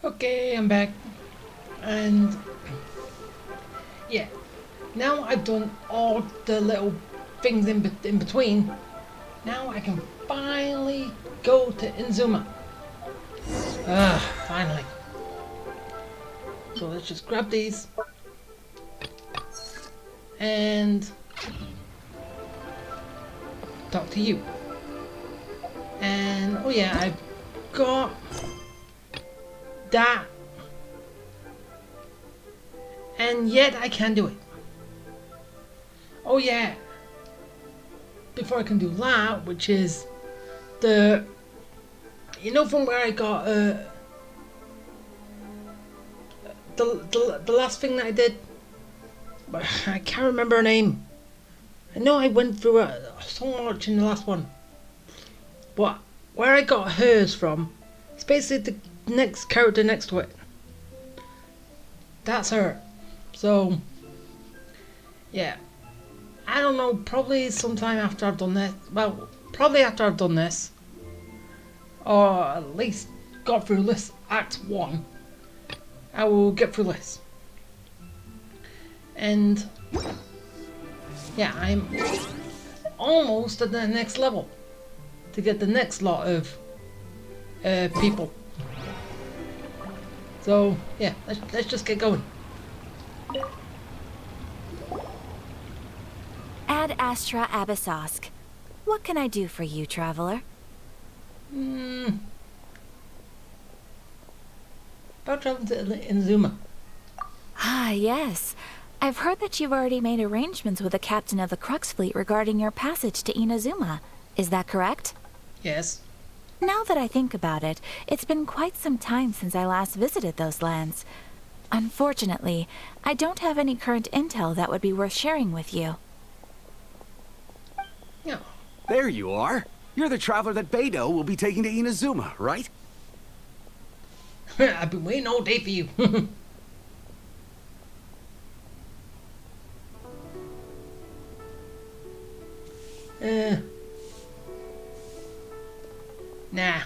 Okay, I'm back. And yeah, now I've done all the little things in between. Now I can finally go to Inzuma. Finally. So let's just grab these. And talk to you. And oh yeah, I've got that. And yet I can't do it. Oh yeah. Before I can do that, which is the, you know, from where I got the last thing that I did, but I can't remember her name. I know I went through so much in the last one, but where I got hers from, it's basically the next character next to it. That's her. So yeah, I don't know, probably sometime after I've done this. Well, probably after I've done this, or at least got through this Act 1, I will get through this. And yeah, I'm almost at the next level to get the next lot of people. So yeah, let's just get going. Ad Astra Abyssosk. What can I do for you, traveler? About traveling to Inzuma. Ah, yes. I've heard that you've already made arrangements with the captain of the Crux fleet regarding your passage to Inazuma. Is that correct? Yes. Now that I think about it, it's been quite some time since I last visited those lands. Unfortunately, I don't have any current intel that would be worth sharing with you. Yeah. There you are. You're the traveler that Beidou will be taking to Inazuma, right? I've been waiting all day for you. Nah.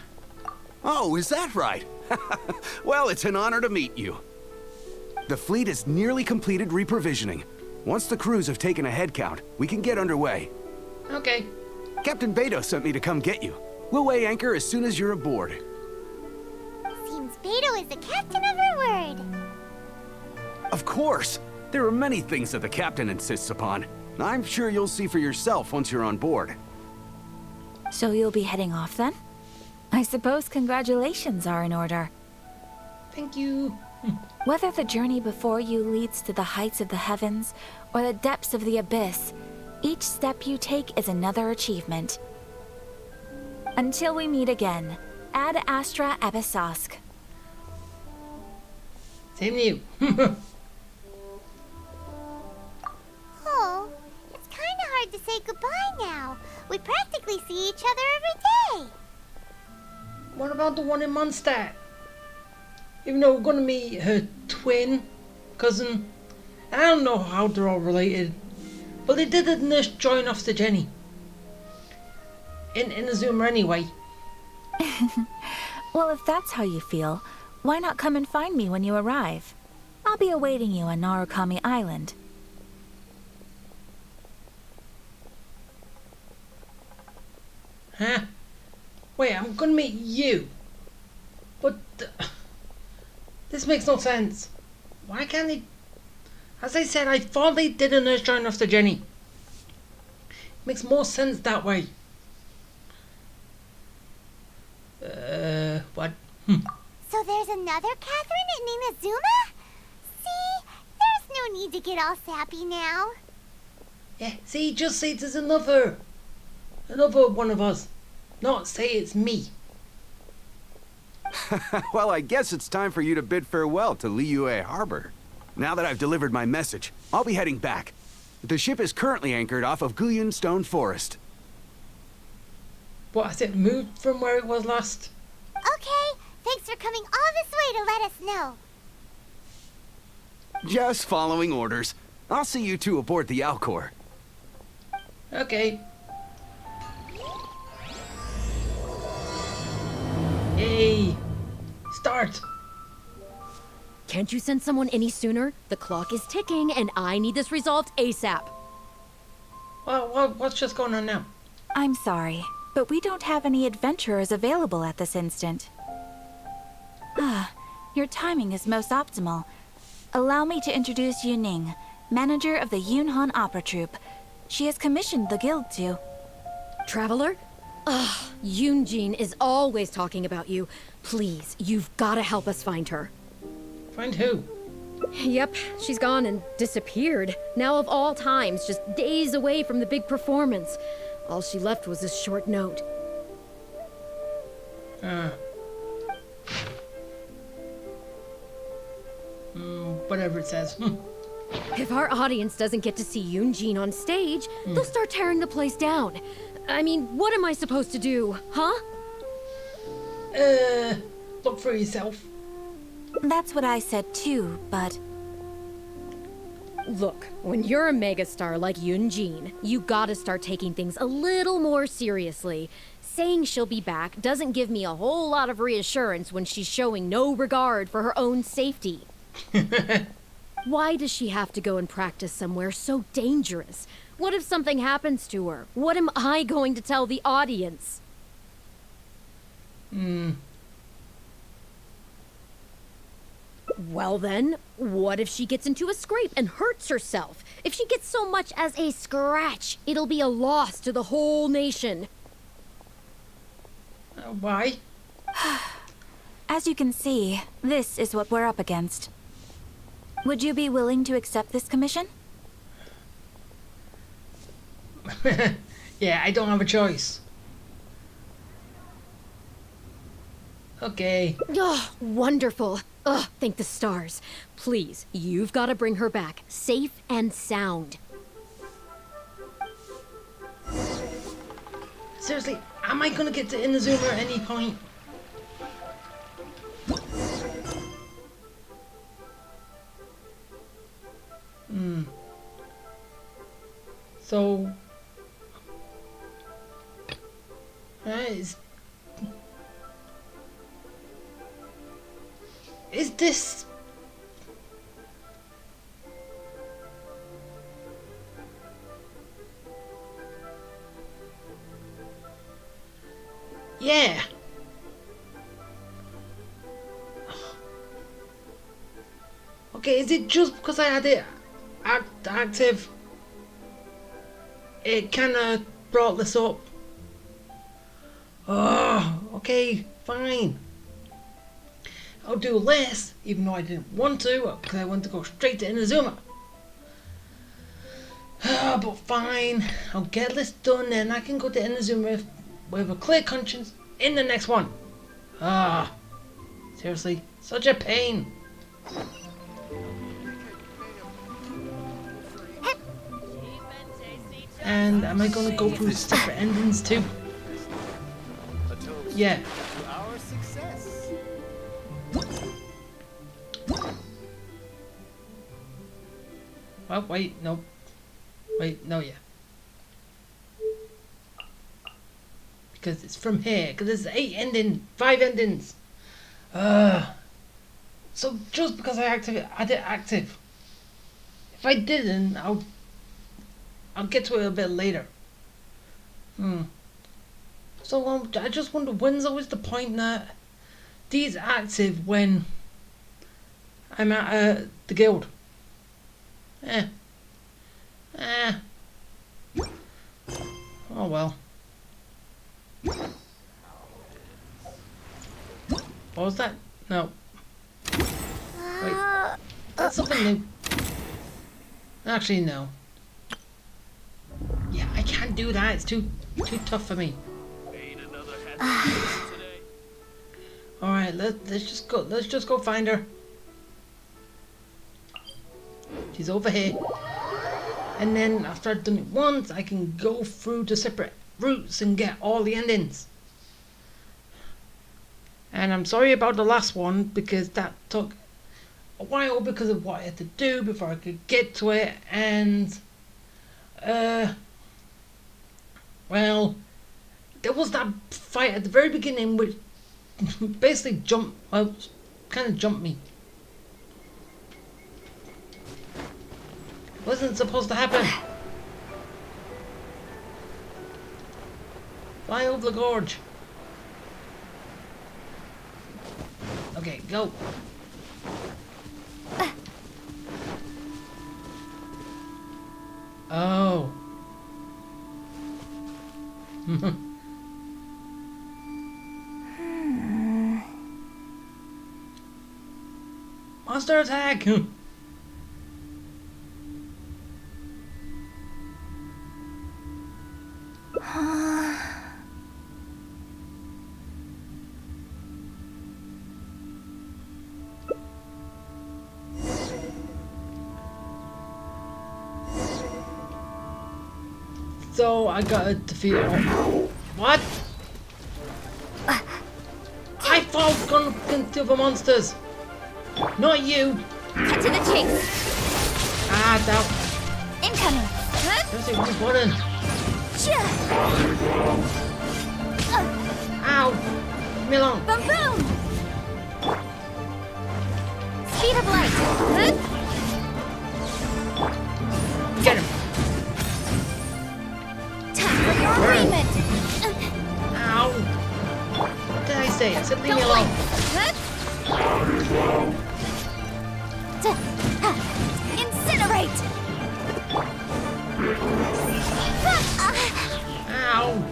Oh, is that right? Well, it's an honor to meet you. The fleet is nearly completed reprovisioning. Once the crews have taken a head count, we can get underway. Okay. Captain Beidou sent me to come get you. We'll weigh anchor as soon as you're aboard. Seems Beidou is the captain of her word. Of course! There are many things that the captain insists upon. I'm sure you'll see for yourself once you're on board. So you'll be heading off then? I suppose congratulations are in order. Thank you. Whether the journey before you leads to the heights of the heavens or the depths of the abyss, each step you take is another achievement. Until we meet again, Ad Astra Abyssosk. Same to you. Oh, it's kind of hard to say goodbye now. We practically see each other every day. What about the one in Mondstadt? Even though we're gonna meet her twin, cousin, I don't know how they're all related, but they did join off to Jenny. In a Zoomer anyway. Well, if that's how you feel, why not come and find me when you arrive? I'll be awaiting you on Narukami Island. Huh? Wait, I'm gonna meet you. But this makes no sense. Why can't they? As I said, I thought they did a nurse join after Jenny. Makes more sense that way. What? So there's another Catherine in Inazuma? See, there's no need to get all sappy now. Yeah, see, just say there's another one of us. Not say it's me. Well, I guess it's time for you to bid farewell to Liyue Harbor. Now that I've delivered my message, I'll be heading back. The ship is currently anchored off of Guyun Stone Forest. What, has it moved from where it was last? Okay, thanks for coming all this way to let us know. Just following orders. I'll see you two aboard the Alcor. Okay. Yay! Start! Can't you send someone any sooner? The clock is ticking, and I need this resolved ASAP. What's just going on now? I'm sorry, but we don't have any adventurers available at this instant. Your timing is most optimal. Allow me to introduce Yu Ning, manager of the Yunhan Opera Troupe. She has commissioned the guild to... Traveler? Ugh, Yunjin is always talking about you. Please, you've gotta help us find her. Find who? Yep, she's gone and disappeared. Now of all times, just days away from the big performance. All she left was this short note. Whatever it says. If our audience doesn't get to see Yunjin on stage, they'll start tearing the place down. I mean, what am I supposed to do, huh? Look for yourself. That's what I said too, but... Look, when you're a megastar like Yunjin, you gotta start taking things a little more seriously. Saying she'll be back doesn't give me a whole lot of reassurance when she's showing no regard for her own safety. Why does she have to go and practice somewhere so dangerous? What if something happens to her? What am I going to tell the audience? Well then, what if she gets into a scrape and hurts herself? If she gets so much as a scratch, it'll be a loss to the whole nation. Why? As you can see, this is what we're up against. Would you be willing to accept this commission? Yeah, I don't have a choice. Okay. Oh, wonderful. Ugh, thank the stars. Please, you've got to bring her back, safe and sound. Seriously, am I gonna get to Inazuma at any point? So... Is this... Yeah. Okay, is it just because I had it active? It kind of brought this up. Oh, okay, fine. I'll do less, even though I didn't want to, because I wanted to go straight to Inazuma. But fine, I'll get this done and I can go to Inazuma with a clear conscience in the next one. Seriously, such a pain. And am I gonna go through separate endings too? Yeah. Well, wait, no. Wait, no, yeah. Because it's from here, because there's 5 endings. So just because I did it active. If I didn't, I'll get to it a bit later. So I just wonder, when's always the point that these active when I'm at the guild? Oh well. What was that? No. Wait. That's something new. Actually, no. Yeah, I can't do that. It's too tough for me. All right, let's just go. Let's just go find her. She's over here. And then after I've done it once, I can go through the separate routes and get all the endings. And I'm sorry about the last one because that took a while because of what I had to do before I could get to it. And well, there was that fight at the very beginning which basically kind of jumped me. Wasn't supposed to happen. Fly over the gorge. Okay, go. Oh. Monster attack! So I gotta defeat all. What? I fought into the monsters! Not you! Cut to the chase. Ah, that. Incoming. Press it one button. Ow! Leave me alone. Boom boom. Speed of light. Get him! Time for your arraignment. Ow! What did I say? I said leave me Don't alone. Incinerate. Ow!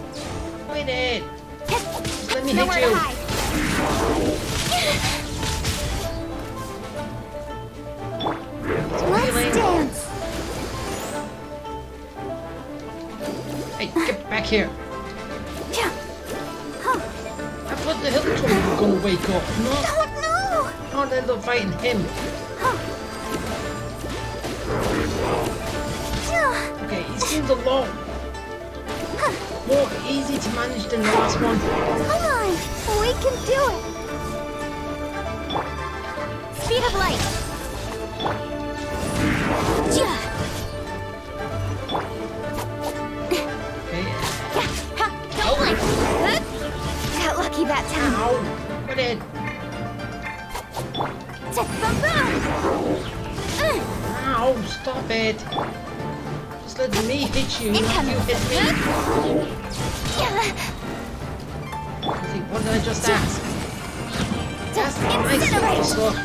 Quit it! Just let me hit Nowhere you! to hide. Let's Healing. dance. Hey, get back here! Yeah. I thought the hill troll was gonna wake up. No, Oh no. I'll end up fighting him. Okay, he seems a lot more easy to manage than the last one. Come on, we can do it. Speed of light. Okay. Don't blink. Got lucky that time. Ow! Quit it! Ow! Stop it! Just let me hit you, not Incoming. you hit me. See, what did I just ask? That's nice Incinerate. stuff.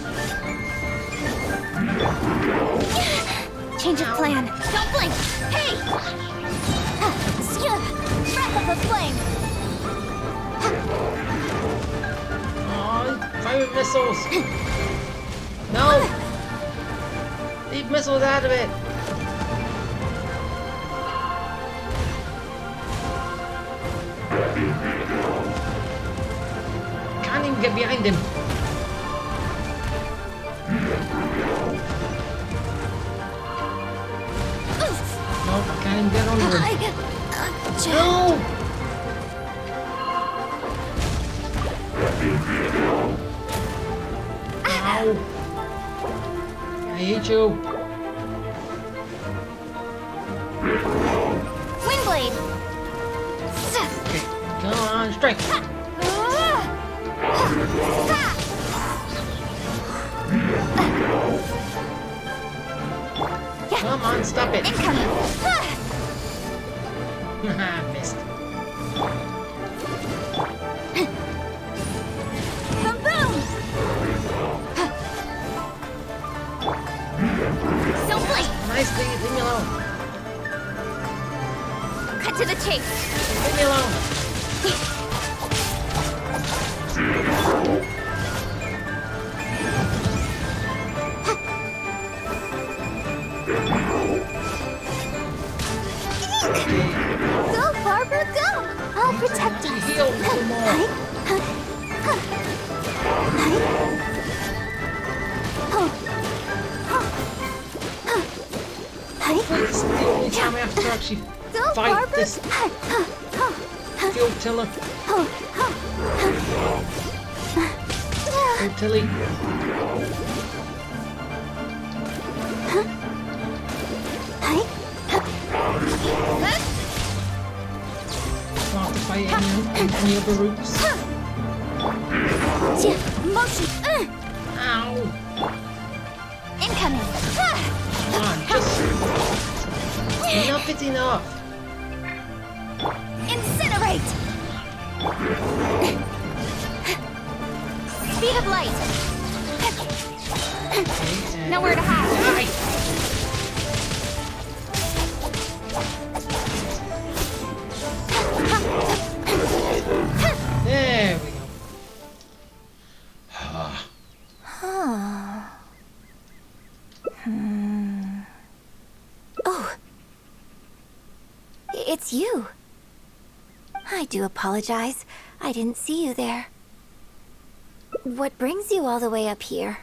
Change of plan. Don't blink. Hey! Breath of the flame. Oh, fire missiles! No! Leave missiles out of it! Can't even get behind him. Nope, I can't even get under him. No! Ow! I hate you. Windblade. Okay, come on, strike. Come on, stop it. Incoming. Missed. Boom boom. Don't blink. Nicely, leave me alone. Cut to the chase. Leave me alone. Go, Barbara, go. I'll protect To us. heal some more. This is the only time I have to actually Go, fight Barbara. this fuel tiller. Fuel tilly. Don't have to fight any other routes. Motion. Ow! Incoming. Come on, just Enough is enough. Incinerate! Speed of light! Nowhere to hide. Die. There we go. Oh. It's you. I do apologize. I didn't see you there. What brings you all the way up here?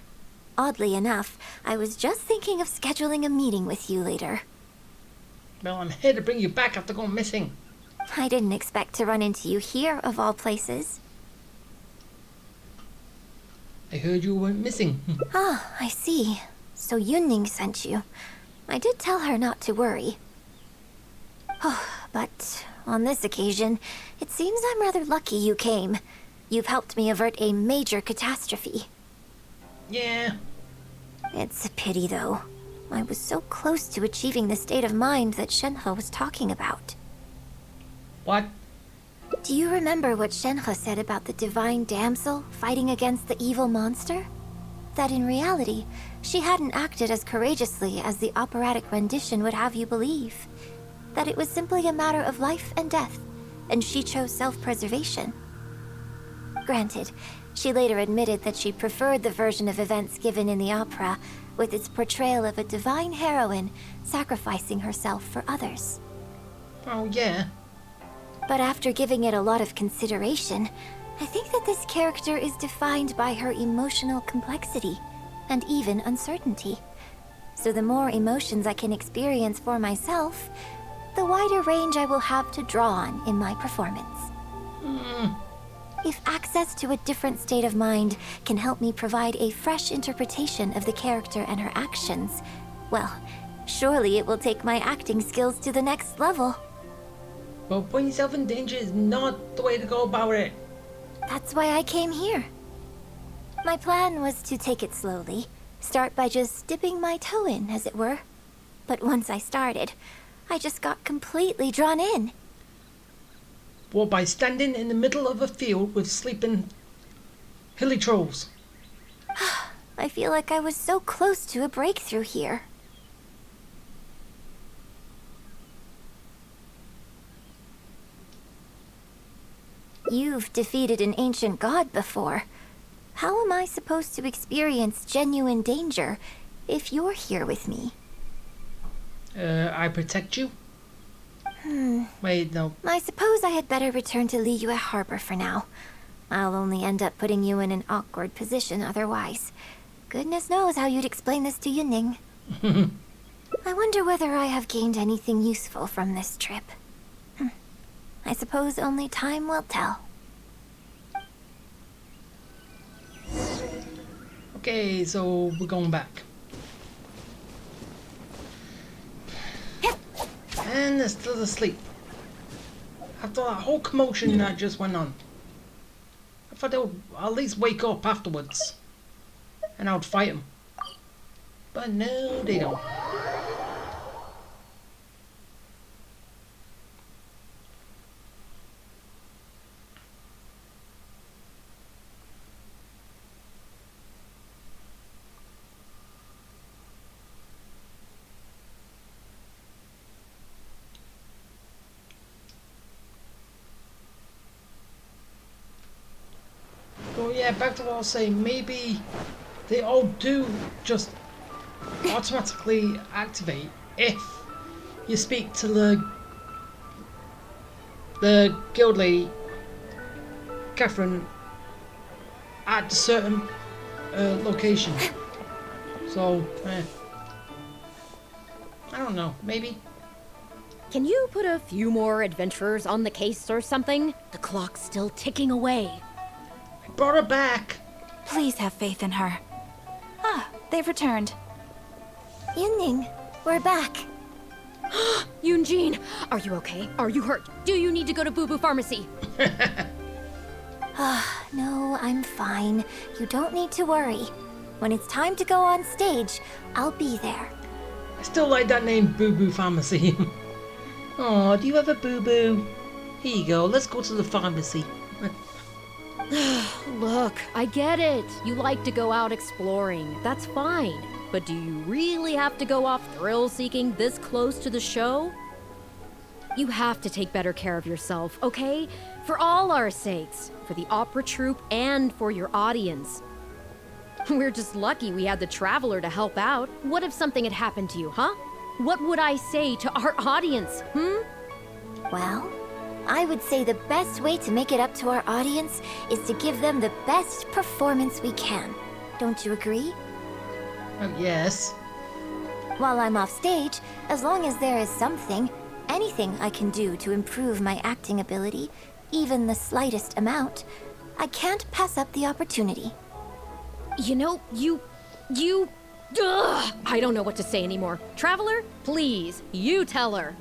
Oddly enough, I was just thinking of scheduling a meeting with you later. Well, I'm here to bring you back after going missing. I didn't expect to run into you here, of all places. I heard you went missing. Ah, I see. So Yunning sent you. I did tell her not to worry. Oh, but on this occasion, it seems I'm rather lucky you came. You've helped me avert a major catastrophe. Yeah. It's a pity, though. I was so close to achieving the state of mind that Shenhe was talking about. What? Do you remember what Shenhe said about the divine damsel fighting against the evil monster? That in reality, she hadn't acted as courageously as the operatic rendition would have you believe. That it was simply a matter of life and death, and she chose self-preservation. Granted, she later admitted that she preferred the version of events given in the opera, with its portrayal of a divine heroine sacrificing herself for others. Oh, yeah. But after giving it a lot of consideration, I think that this character is defined by her emotional complexity, and even uncertainty. So the more emotions I can experience for myself, the wider range I will have to draw on in my performance. If access to a different state of mind can help me provide a fresh interpretation of the character and her actions, well, surely it will take my acting skills to the next level. But putting yourself in danger is not the way to go about it. That's why I came here. My plan was to take it slowly, start by just dipping my toe in, as it were. But once I started, I just got completely drawn in. Or by standing in the middle of a field with sleeping hilly trolls. I feel like I was so close to a breakthrough here. You've defeated an ancient god before. How am I supposed to experience genuine danger if you're here with me? I protect you? Wait, no. I suppose I had better return to Liyue Harbor for now. I'll only end up putting you in an awkward position otherwise. Goodness knows how you'd explain this to Yunning. I wonder whether I have gained anything useful from this trip. I suppose only time will tell. Okay, so we're going back. And they're still asleep. After that whole commotion that just went on. I thought they would at least wake up afterwards. And I would fight them. But no, they don't. So yeah, back to what I was saying, maybe they all do just automatically activate if you speak to the guild lady, Catherine, at a certain location. So, I don't know, maybe. Can you put a few more adventurers on the case or something? The clock's still ticking away. Brought her back. Please have faith in her. Ah, they've returned. Yunning, we're back. Yunjin, are you okay? Are you hurt? Do you need to go to Boo Boo Pharmacy? No, I'm fine. You don't need to worry. When it's time to go on stage, I'll be there. I still like that name, Boo Boo Pharmacy. Oh, do you have a boo-boo? Here you go, let's go to the pharmacy. Look, I get it. You like to go out exploring. That's fine. But do you really have to go off thrill-seeking this close to the show? You have to take better care of yourself, okay? For all our sakes. For the opera troupe and for your audience. We're just lucky we had the Traveler to help out. What if something had happened to you, huh? What would I say to our audience, Well, I would say the best way to make it up to our audience is to give them the best performance we can. Don't you agree? Yes. While I'm off stage, as long as there is something, anything I can do to improve my acting ability, even the slightest amount, I can't pass up the opportunity. You know, Ugh, I don't know what to say anymore. Traveler, please, you tell her.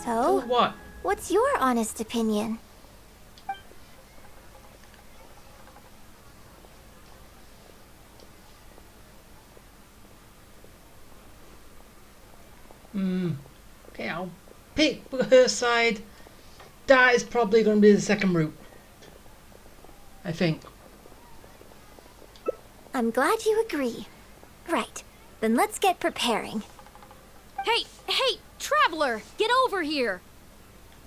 So, What? what's your honest opinion? Okay, I'll pick her side. That is probably going to be the second route. I think. I'm glad you agree. Right, then let's get preparing. Hey, Traveler, get over here.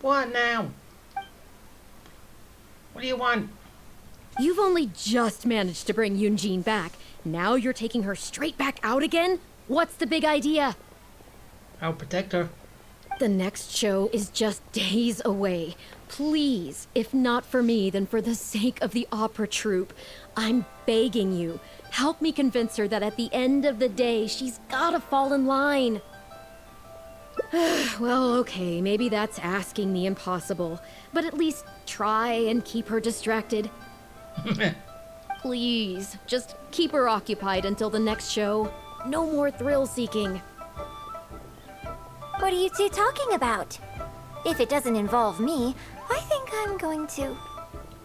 What now? What do you want? You've only just managed to bring Yunjin back. Now you're taking her straight back out again? What's the big idea? I'll protect her. The next show is just days away. Please, if not for me, then for the sake of the opera troupe, I'm begging you, help me convince her that at the end of the day, she's gotta fall in line. Well, okay, maybe that's asking the impossible, but at least try and keep her distracted. Please, just keep her occupied until the next show. No more thrill-seeking. What are you two talking about? If it doesn't involve me, I think I'm going to...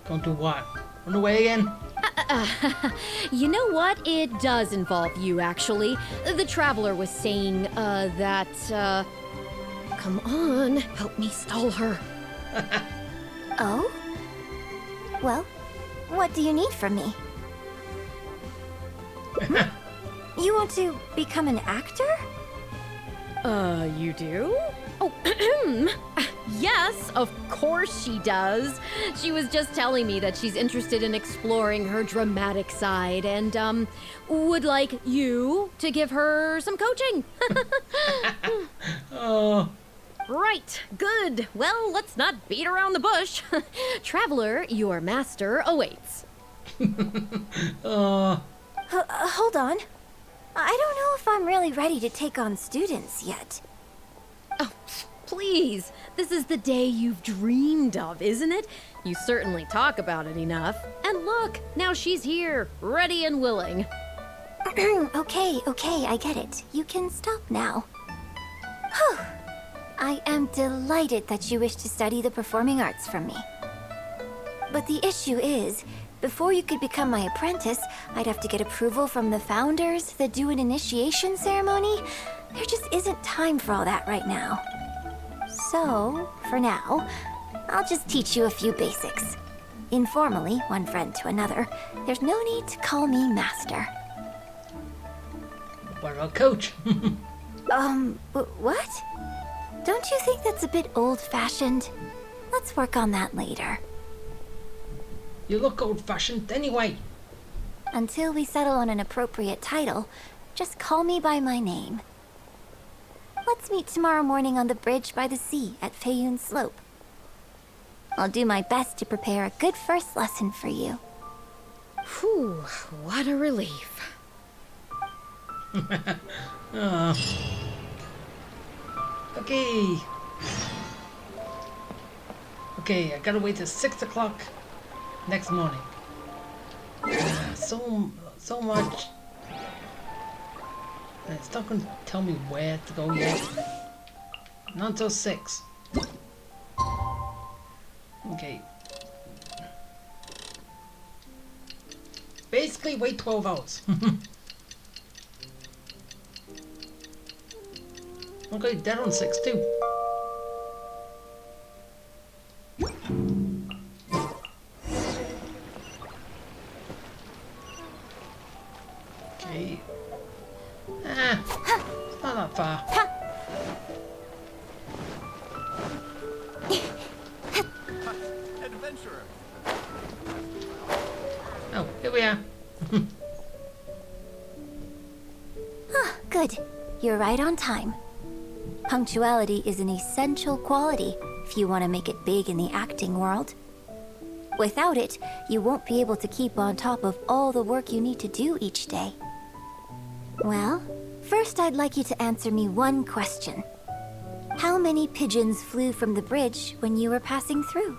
Going to what? Run away again? You know what? It does involve you, actually. The Traveler was saying, Come on, help me stall her. Oh? Well, what do you need from me? You want to become an actor? You do? Oh, yes, of course she does. She was just telling me that she's interested in exploring her dramatic side and, would like you to give her some coaching. Oh. Right, good. Well, let's not beat around the bush. Traveler, your master awaits. Hold on. I don't know if I'm really ready to take on students yet. Oh, please. This is the day you've dreamed of, isn't it? You certainly talk about it enough. And look, now she's here, ready and willing. Okay, I get it. You can stop now. Whew. I am delighted that you wish to study the performing arts from me. But the issue is, before you could become my apprentice, I'd have to get approval from the founders that do an initiation ceremony. There just isn't time for all that right now. So, for now, I'll just teach you a few basics. Informally, one friend to another. There's no need to call me master. What about coach? What? Don't you think that's a bit old-fashioned? Let's work on that later. You look old-fashioned anyway. Until we settle on an appropriate title, just call me by my name. Let's meet tomorrow morning on the bridge by the sea at Feiyun Slope. I'll do my best to prepare a good first lesson for you. Whew, what a relief. Okay. Okay, I gotta wait till 6 o'clock next morning. So much. And it's not gonna tell me where to go yet. Not until 6. Okay. Basically, wait 12 hours. Okay, dead on 6 too. Okay. It's not that far. Adventurer. Oh, here we are. Good. You're right on time. Punctuality is an essential quality if you want to make it big in the acting world. Without it, you won't be able to keep on top of all the work you need to do each day. Well, first I'd like you to answer me one question. How many pigeons flew from the bridge when you were passing through?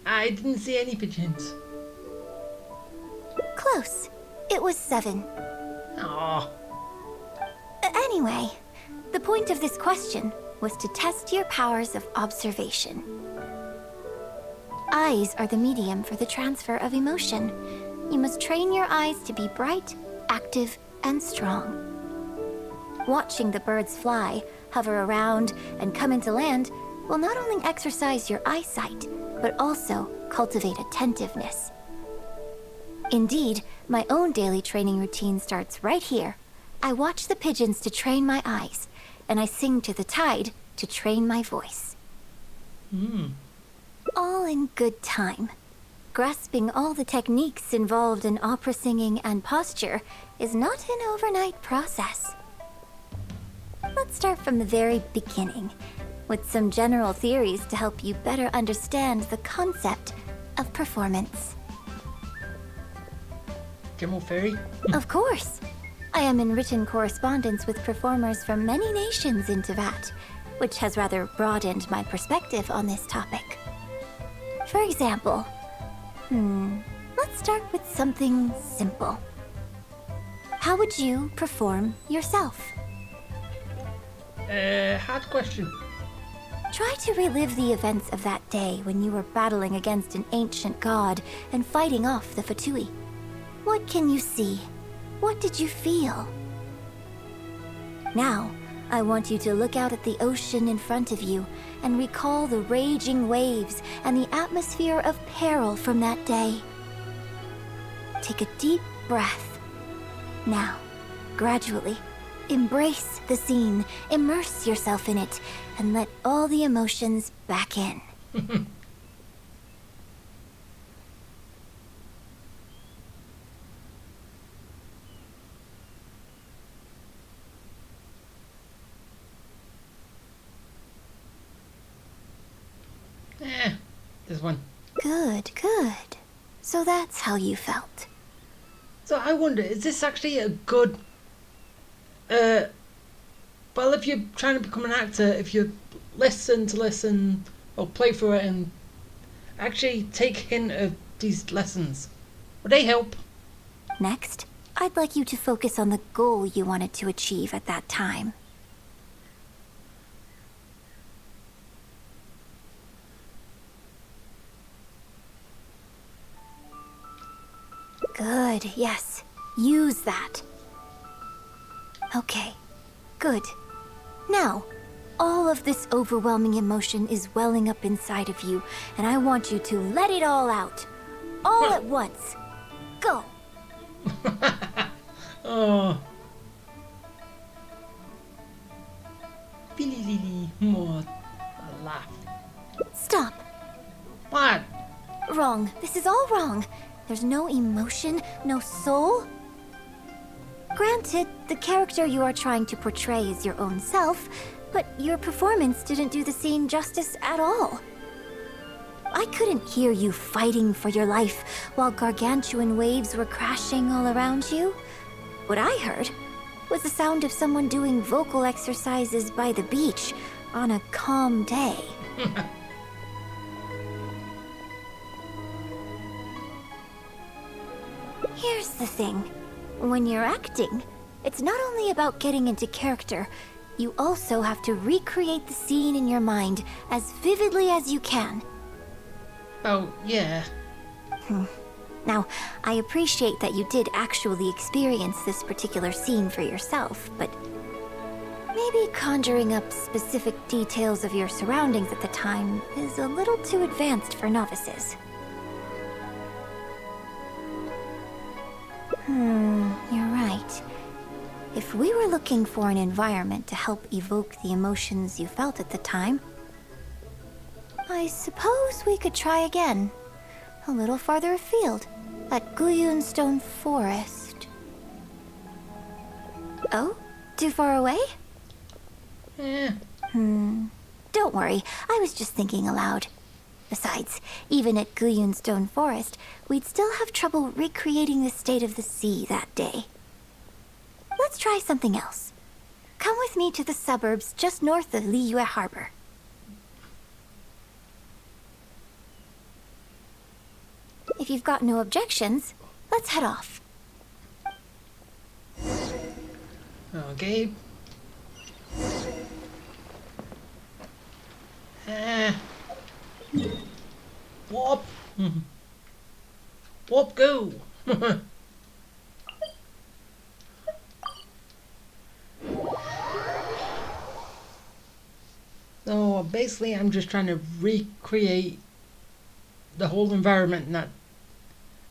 I didn't see any pigeons. Close. It was 7. Oh, Anyway, the point of this question was to test your powers of observation. Eyes are the medium for the transfer of emotion. You must train your eyes to be bright, active, and strong. Watching the birds fly, hover around, and come into land will not only exercise your eyesight, but also cultivate attentiveness. Indeed, my own daily training routine starts right here. I watch the pigeons to train my eyes, and I sing to the tide to train my voice. All in good time. Grasping all the techniques involved in opera singing and posture is not an overnight process. Let's start from the very beginning, with some general theories to help you better understand the concept of performance. General Fairy? Of course. I am in written correspondence with performers from many nations in Teyvat, which has rather broadened my perspective on this topic. For example, let's start with something simple. How would you perform yourself? Hard question. Try to relive the events of that day when you were battling against an ancient god and fighting off the F2P. What can you see? What did you feel? Now, I want you to look out at the ocean in front of you and recall the raging waves and the atmosphere of peril from that day. Take a deep breath. Now, gradually, embrace the scene, immerse yourself in it, and let all the emotions back in. This one. Good, good. So that's how you felt. So I wonder, is this actually a good... well, if you're trying to become an actor, if you listen or play through it and actually take hint of these lessons, would they help? Next, I'd like you to focus on the goal you wanted to achieve at that time. Good, yes. Use that. Okay, good. Now, all of this overwhelming emotion is welling up inside of you, and I want you to let it all out. All at once. Go! Oh. Billy Lily, more. A laugh. Stop. What? Wrong. This is all wrong. There's no emotion, no soul. Granted, the character you are trying to portray is your own self, but your performance didn't do the scene justice at all. I couldn't hear you fighting for your life while gargantuan waves were crashing all around you. What I heard was the sound of someone doing vocal exercises by the beach on a calm day. Here's the thing. When you're acting, it's not only about getting into character, you also have to recreate the scene in your mind as vividly as you can. Oh, yeah. Now, I appreciate that you did actually experience this particular scene for yourself, but Maybe conjuring up specific details of your surroundings at the time is a little too advanced for novices. You're right. If we were looking for an environment to help evoke the emotions you felt at the time, I suppose we could try again. A little farther afield, at Guyunstone Forest. Oh? Too far away? Yeah. Don't worry, I was just thinking aloud. Besides, even at Guyunstone Forest, we'd still have trouble recreating the state of the sea that day. Let's try something else. Come with me to the suburbs just north of Liyue Harbor. If you've got no objections, let's head off. Okay. Warp. Warp, go. So basically, I'm just trying to recreate the whole environment in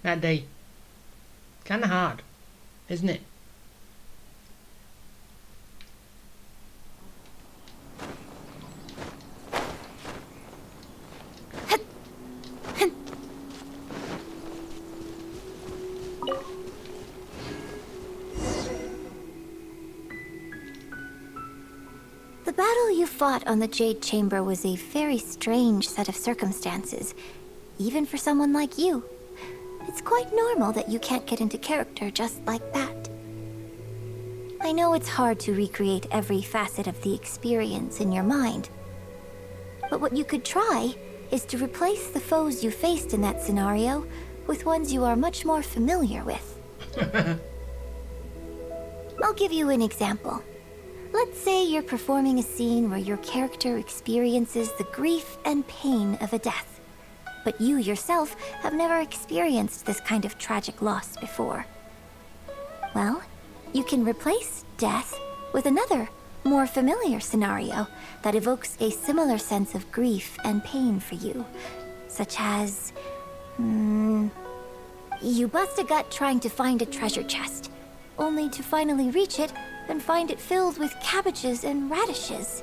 that day. Kind of hard, isn't it? The battle you fought on the Jade Chamber was a very strange set of circumstances, even for someone like you. It's quite normal that you can't get into character just like that. I know it's hard to recreate every facet of the experience in your mind, but what you could try is to replace the foes you faced in that scenario with ones you are much more familiar with. I'll give you an example. Let's say you're performing a scene where your character experiences the grief and pain of a death, but you yourself have never experienced this kind of tragic loss before. Well, you can replace death with another, more familiar scenario that evokes a similar sense of grief and pain for you, such as... you bust a gut trying to find a treasure chest, only to finally reach it and find it filled with cabbages and radishes.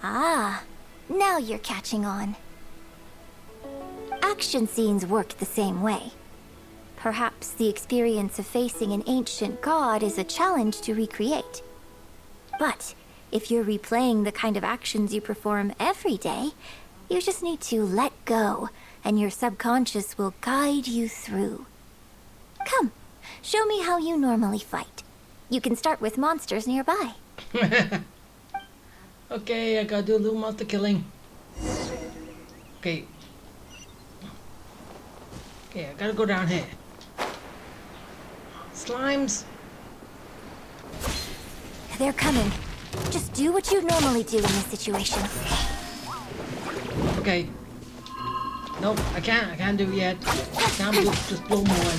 Ah, now you're catching on. Action scenes work the same way. Perhaps the experience of facing an ancient god is a challenge to recreate. But if you're replaying the kind of actions you perform every day, you just need to let go, and your subconscious will guide you through. Come, show me how you normally fight. You can start with monsters nearby. Okay, I gotta do a little monster killing. Okay. Okay, I gotta go down here. Slimes. They're coming. Just do what you normally do in this situation. Okay. Nope, I can't do it yet. Can't just blow them away.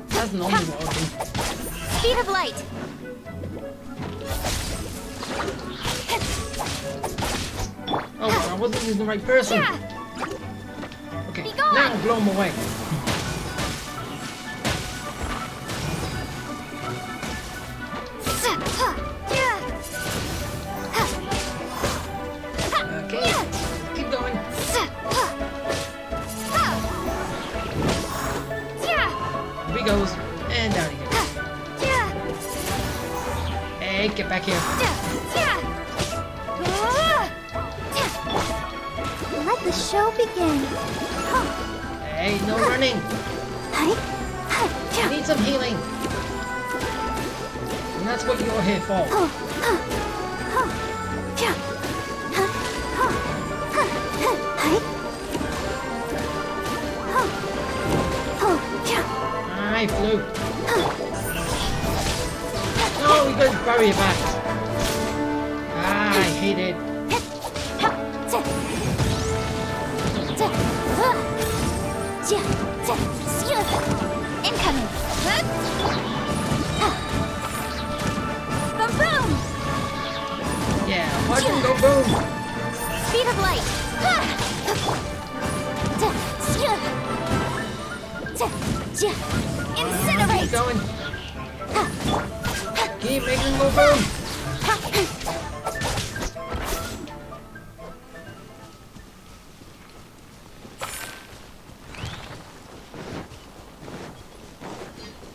That's normally what I'll do. Speed of light. Oh, I wasn't using the right person. Okay, now blow them away. Okay, keep going. Here he goes, and down he goes. Hey, get back here. Let the show begin. Hey, no running. You need some healing. And that's what you're here for. I flew. No, we got to bury it back. Ah, I hate it. Incoming. boom. Speed of light. Keep Incinerate. going. Keep making them go boom.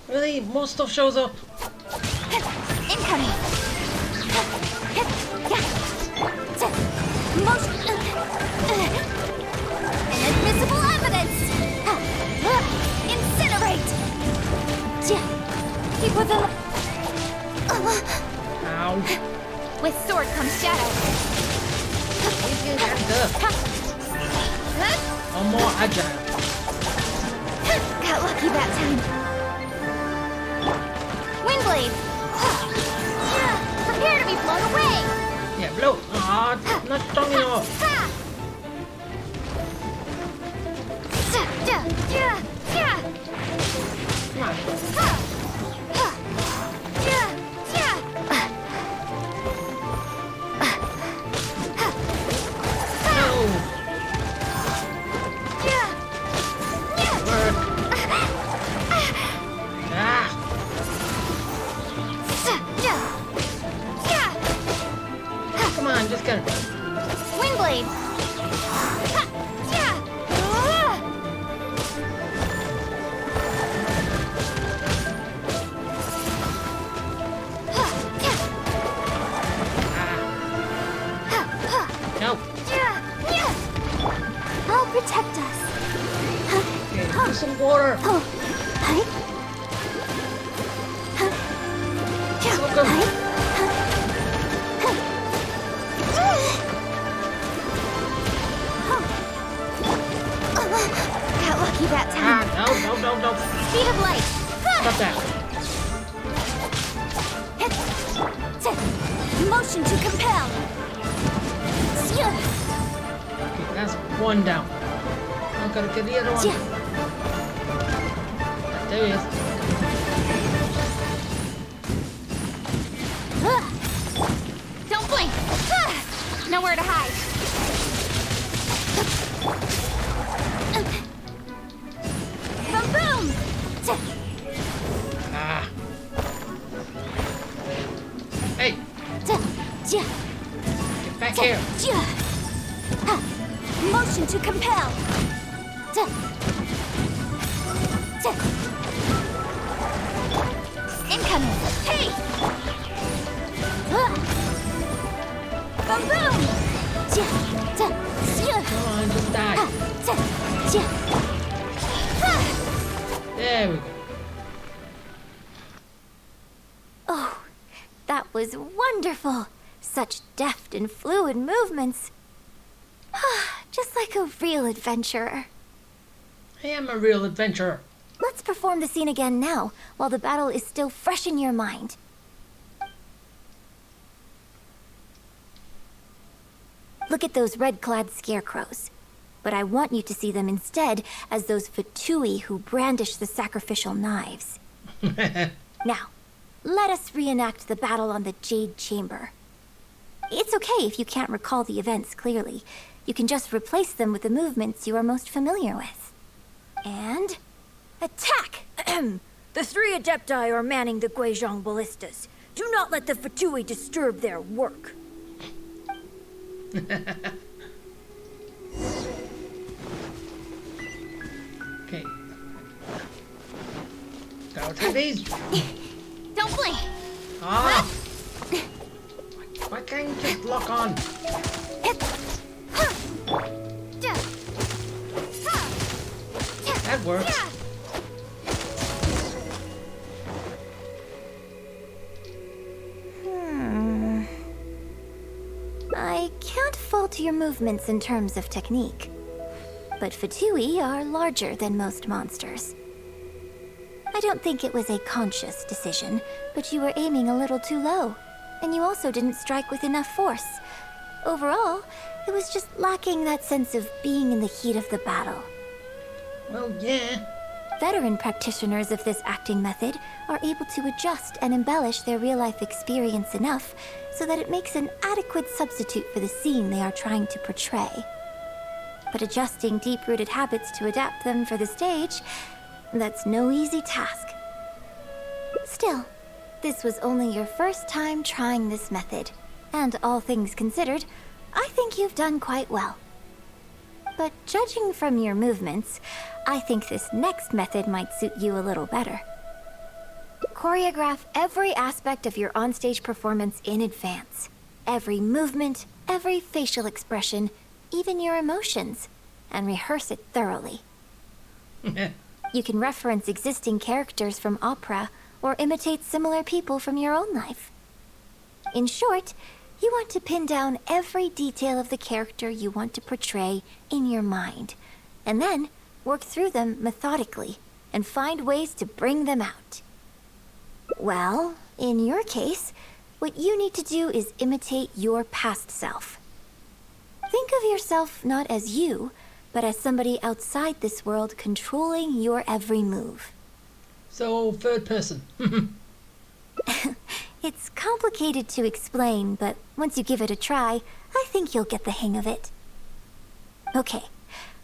Really? More stuff shows up. Incoming. Most inadmissible evidence. Incinerate. Keep with the. Ow. With sword comes shadow. Easy and up. One more agile. Got lucky that time. Windblade. Prepare to be blown away. Yeah, blow. Ah, not strong enough. Come on. No. Work. Ah. Come on, just get it. Windblade. No. I'll protect us. Okay, do some water. Soak 'em. Got lucky that time. Ah, no. Speed of light. Stop that. Motion to compel. Okay, that's one down. I'm gonna get the other one. There he is. Don't blink. Nowhere to hide. Boom! Ah. Hey, get back here. Motion to compel. Incoming. Hey! Boom! Come on, just die. There we go. Oh, that was wonderful. Such deft and fluid movements. Just like a real adventurer. I am a real adventurer. Let's perform the scene again now, while the battle is still fresh in your mind. Look at those red-clad scarecrows. But I want you to see them instead as those F2P who brandish the sacrificial knives. Now, let us reenact the battle on the Jade Chamber. It's okay if you can't recall the events clearly. You can just replace them with the movements you are most familiar with. And... attack! The 3 Adepti are manning the Guizhong ballistas. Do not let the F2P disturb their work. Okay. Go to these. Don't blink! Ah! Why can't you just lock on? That works. I can't fault your movements in terms of technique. But F2P are larger than most monsters. I don't think it was a conscious decision, but you were aiming a little too low. And you also didn't strike with enough force. Overall, it was just lacking that sense of being in the heat of the battle. Well, yeah. veteran practitioners of this acting method are able to adjust and embellish their real-life experience enough so that it makes an adequate substitute for the scene they are trying to portray. But adjusting deep-rooted habits to adapt them for the stage, that's no easy task. Still, this was only your first time trying this method, and all things considered, I think you've done quite well. But judging from your movements, I think this next method might suit you a little better. Choreograph every aspect of your onstage performance in advance. Every movement, every facial expression, even your emotions, and rehearse it thoroughly. You can reference existing characters from opera or imitate similar people from your own life. In short, you want to pin down every detail of the character you want to portray in your mind, and then work through them methodically and find ways to bring them out. Well, in your case, what you need to do is imitate your past self. Think of yourself not as you, but as somebody outside this world controlling your every move. So, third person. It's complicated to explain, but once you give it a try, I think you'll get the hang of it. Okay,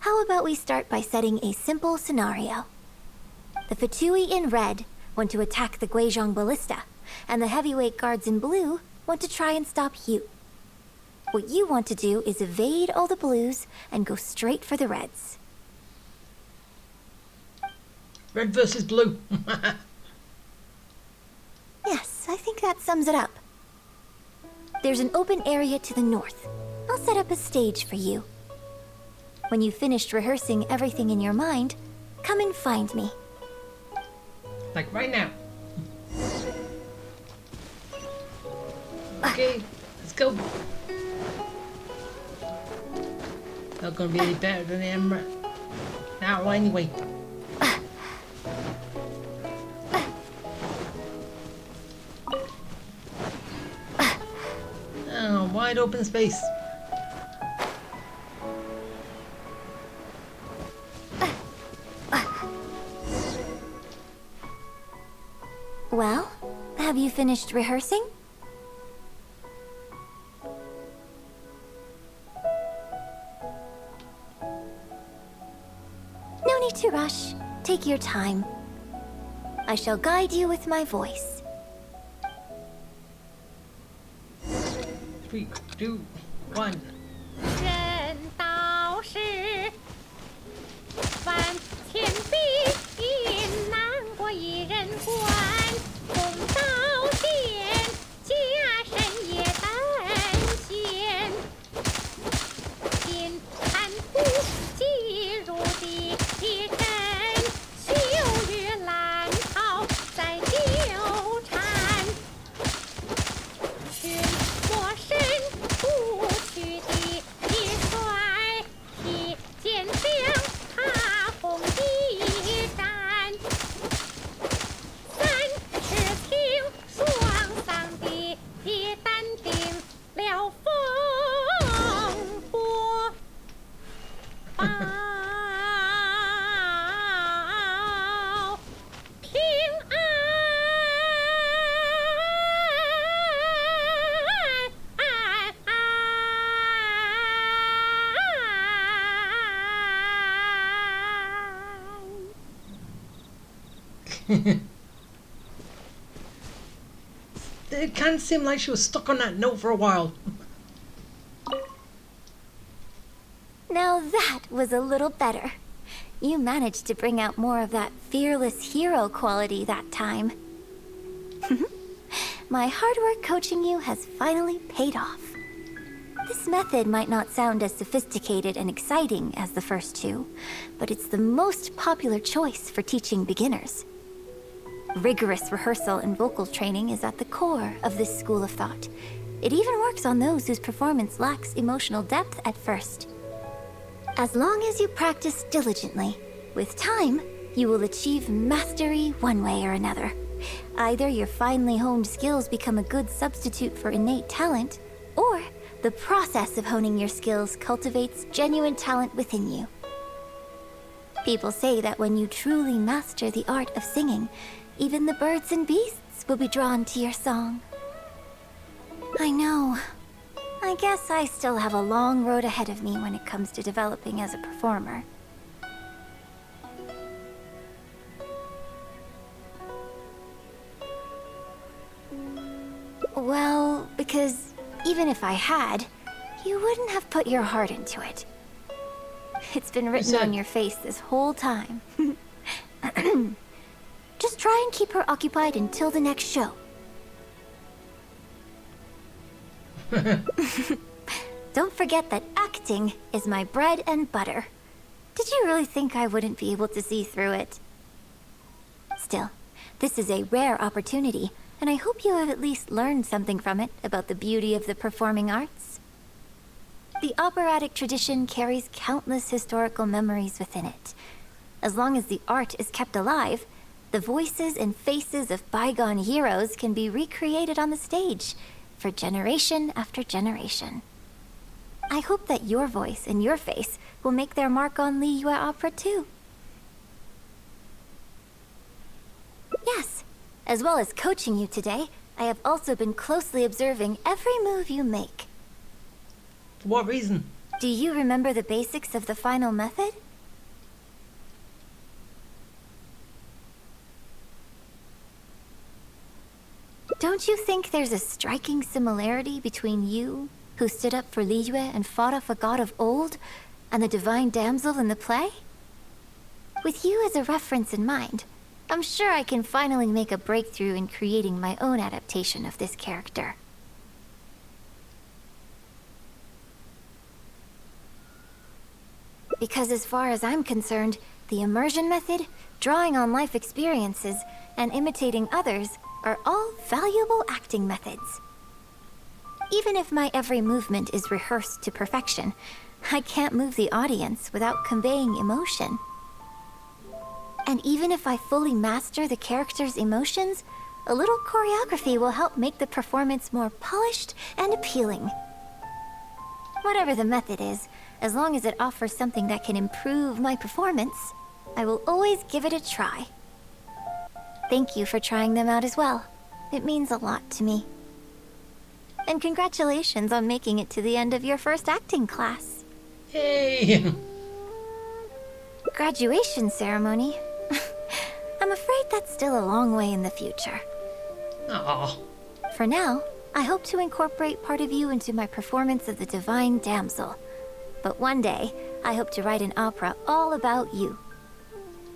how about we start by setting a simple scenario? The Fatui in red want to attack the Guizhong Ballista, and the heavyweight guards in blue want to try and stop you. What you want to do is evade all the blues and go straight for the reds. Red versus blue. Yes, I think that sums it up. There's an open area to the north. I'll set up a stage for you. When you've finished rehearsing everything in your mind, come and find me. Like right now. Okay, let's go. Not gonna be any better than them now anyway. Oh, wide open space. Well, have you finished rehearsing? No need to rush. Take your time. I shall guide you with my voice. 3, 2, 1. 人道是万千比，难过一人关。公道见，家身也担心。金盘古既入地震，秋月兰草在纠缠。群魔神不去的一帅，披剑将踏红一战。三尺青双桑的淡定了风波。报平安。 It kind of seemed like she was stuck on that note for a while. Now that was a little better. You managed to bring out more of that fearless hero quality that time. My hard work coaching you has finally paid off. This method might not sound as sophisticated and exciting as the first two, but it's the most popular choice for teaching beginners. Rigorous rehearsal and vocal training is at the core of this school of thought. It even works on those whose performance lacks emotional depth at first. As long as you practice diligently, with time, you will achieve mastery one way or another. Either your finely honed skills become a good substitute for innate talent, or the process of honing your skills cultivates genuine talent within you. People say that when you truly master the art of singing, even the birds and beasts will be drawn to your song. I know. I guess I still have a long road ahead of me when it comes to developing as a performer. Well, because even if I had, you wouldn't have put your heart into it. It's been written on your face this whole time. Just try and keep her occupied until the next show. Don't forget that acting is my bread and butter. Did you really think I wouldn't be able to see through it? Still, this is a rare opportunity, and I hope you have at least learned something from it about the beauty of the performing arts. The operatic tradition carries countless historical memories within it. As long as the art is kept alive, the voices and faces of bygone heroes can be recreated on the stage for generation after generation. I hope that your voice and your face will make their mark on Liyue opera too. Yes, as well as coaching you today, I have also been closely observing every move you make. For what reason? Do you remember the basics of the final method? Don't you think there's a striking similarity between you, who stood up for Liyue and fought off a god of old, and the divine damsel in the play? With you as a reference in mind, I'm sure I can finally make a breakthrough in creating my own adaptation of this character. Because as far as I'm concerned, the immersion method, drawing on life experiences, and imitating others are all valuable acting methods. Even if my every movement is rehearsed to perfection, I can't move the audience without conveying emotion. And even if I fully master the character's emotions, a little choreography will help make the performance more polished and appealing. Whatever the method is, as long as it offers something that can improve my performance, I will always give it a try. Thank you for trying them out as well. It means a lot to me. And congratulations on making it to the end of your first acting class. Yay! Graduation ceremony? I'm afraid that's still a long way in the future. Aww. For now, I hope to incorporate part of you into my performance of the Divine Damsel. But one day, I hope to write an opera all about you.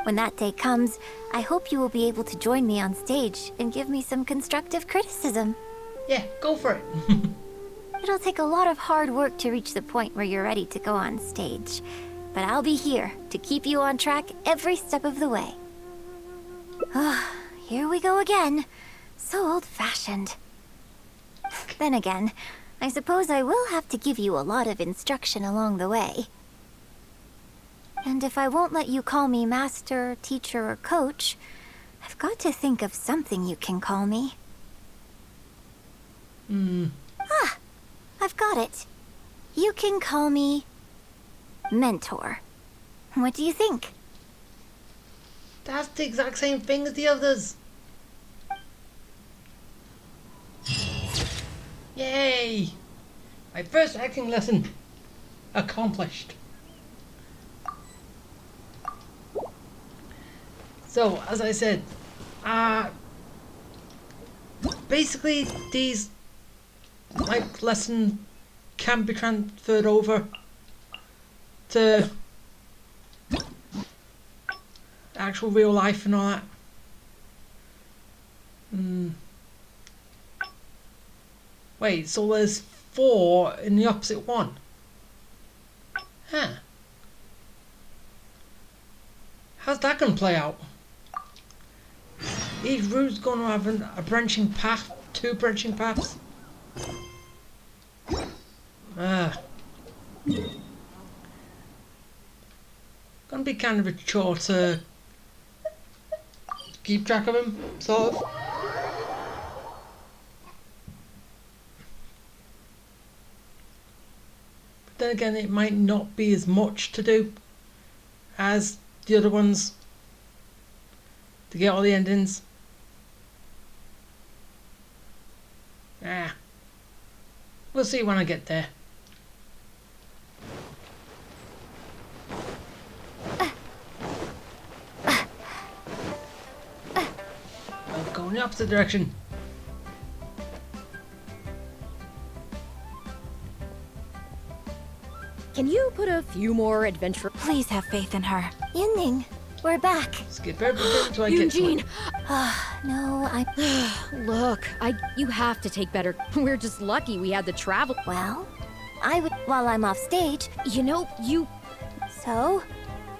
When that day comes, I hope you will be able to join me on stage and give me some constructive criticism. Yeah, go for it. It'll take a lot of hard work to reach the point where you're ready to go on stage. But I'll be here to keep you on track every step of the way. Here we go again. So old-fashioned. Then again, I suppose I will have to give you a lot of instruction along the way. And if I won't let you call me master, teacher, or coach, I've got to think of something you can call me. I've got it. You can call me mentor. What do you think? That's the exact same thing as the others. Yay! My first acting lesson accomplished. So, as I said, basically these like lesson can be transferred over to actual real life and all that. Wait, so there's 4 in the opposite one? Huh. How's that gonna play out? Each route's gonna have a branching path, 2 branching paths. Gonna be kind of a chore to keep track of him, sort of. But then again, it might not be as much to do as the other ones to get all the endings. Ah, we'll see when I get there. I'll go in the opposite direction. Can you put a few more adventure? Please have faith in her. Yunning, we're back. Skip everything until I get to Eugene, it. No, look, you have to take better. We're just lucky we had the travel. well, I would while I'm off stage. You know, So,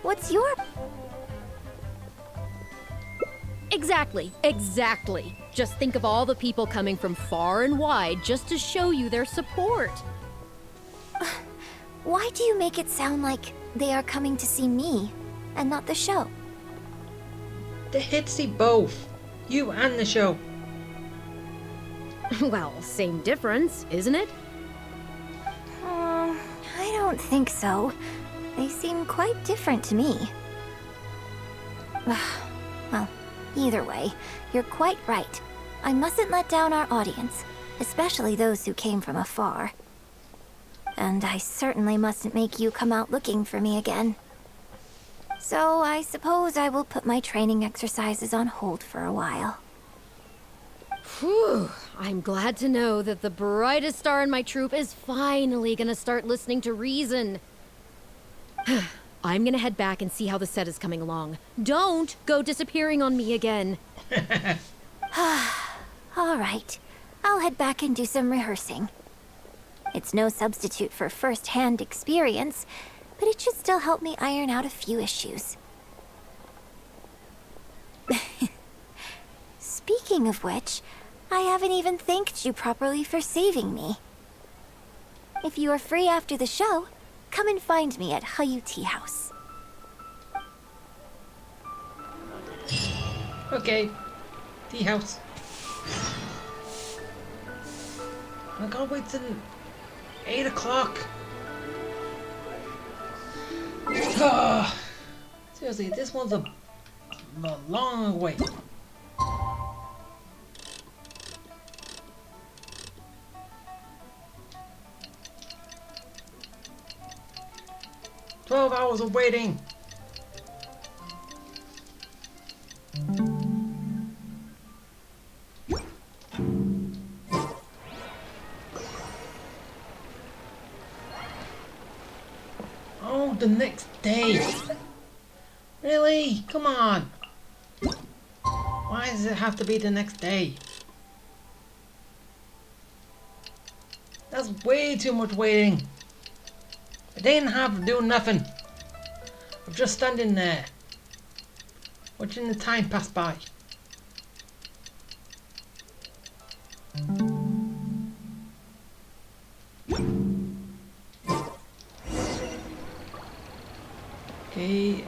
what's your... Exactly. Just think of all the people coming from far and wide just to show you their support. Why do you make it sound like they are coming to see me and not the show? They hit see both. You and the show. Well, same difference, isn't it? I don't think so. They seem quite different to me. Well, either way, you're quite right. I mustn't let down our audience, especially those who came from afar. And I certainly mustn't make you come out looking for me again. So I suppose I will put my training exercises on hold for a while. Whew. I'm glad to know that the brightest star in my troupe is finally gonna start listening to reason. I'm gonna head back and see how the set is coming along. Don't go disappearing on me again. All right, I'll head back and do some rehearsing. It's no substitute for first-hand experience, but it should still help me iron out a few issues. Speaking of which, I haven't even thanked you properly for saving me. If you are free after the show, come and find me at Hayu Tea House. Okay. Tea house. I can't wait till 8 o'clock. Seriously, this one's a long way. "12 hours of waiting." Oh, the next day. Really? Come on. Why does it have to be the next day? That's way too much waiting. I didn't have to do nothing. I'm just standing there, watching the time pass by. Okay.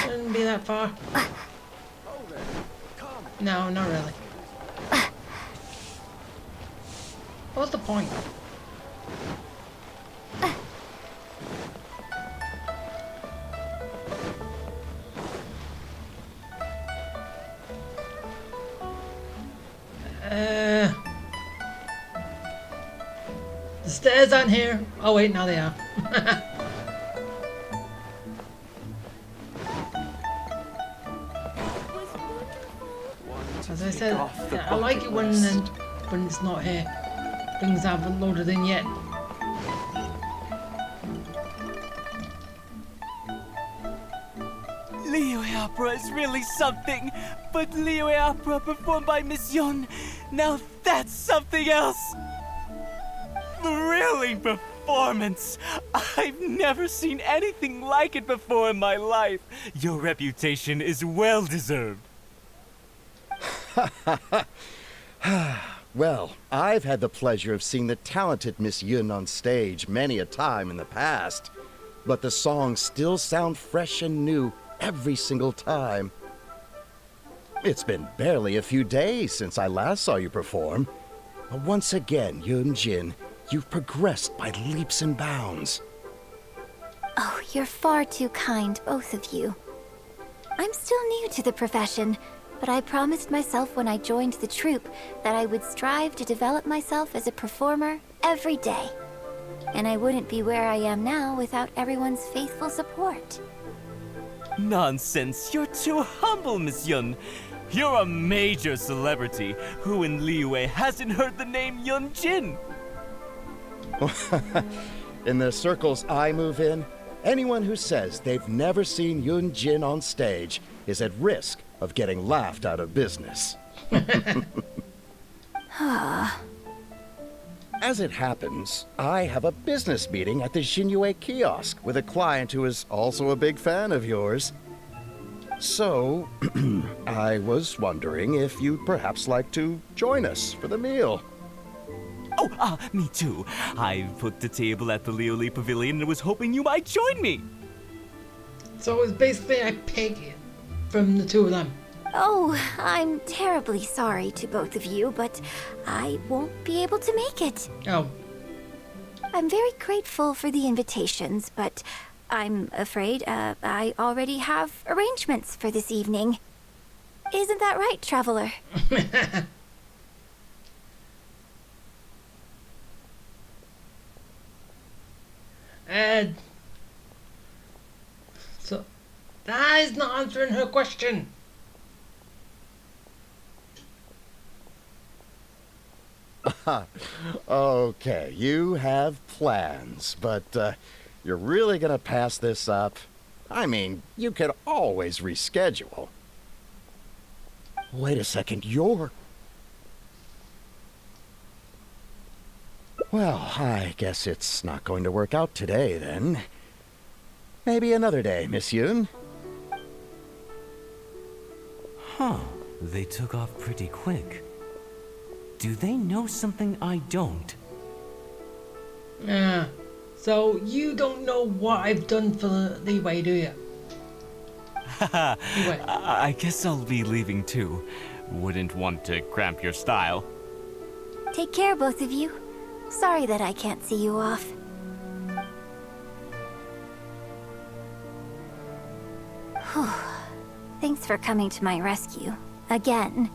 Shouldn't be that far. No, not really. What's the point? The stairs aren't here. Oh wait, now they are. As I said, I like it when it's not here. Things haven't loaded in yet. Liyue opera is really something, but Liyue opera performed by Miss Yun, now that's something else. Thrilling performance. I've never seen anything like it before in my life. Your reputation is well deserved. Well, I've had the pleasure of seeing the talented Miss Yun on stage many a time in the past, but the songs still sound fresh and new every single time. It's been barely a few days since I last saw you perform. But once again, Yun Jin, you've progressed by leaps and bounds. you're far too kind, both of you. I'm still new to the profession, but I promised myself when I joined the troupe that I would strive to develop myself as a performer every day. And I wouldn't be where I am now without everyone's faithful support. Nonsense, you're too humble, Miss Yun. You're a major celebrity. Who in Liyue hasn't heard the name Yun Jin? In the circles I move in, anyone who says they've never seen Yun Jin on stage is at risk of getting laughed out of business. As it happens, I have a business meeting at the Xinyue kiosk with a client who is also a big fan of yours. So, I was wondering if you'd perhaps like to join us for the meal. Oh, me too. I booked a table at the Lioli Pavilion and was hoping you might join me. So it's basically a pig from the two of them. Oh, I'm terribly sorry to both of you, but I won't be able to make it. Oh. I'm very grateful for the invitations, but I'm afraid I already have arrangements for this evening. Isn't that right, Traveler? So that is not answering her question. Okay, you have plans, but you're really gonna pass this up? I mean, you could always reschedule. Wait a second, you're... Well, I guess it's not going to work out today, then. Maybe another day, Miss Yoon. Huh, they took off pretty quick. Do they know something I don't? Yeah. So you don't know what I've done for Liyue, do you? Anyway. I guess I'll be leaving too. Wouldn't want to cramp your style. Take care, both of you. Sorry that I can't see you off. Whew. Thanks for coming to my rescue. Again.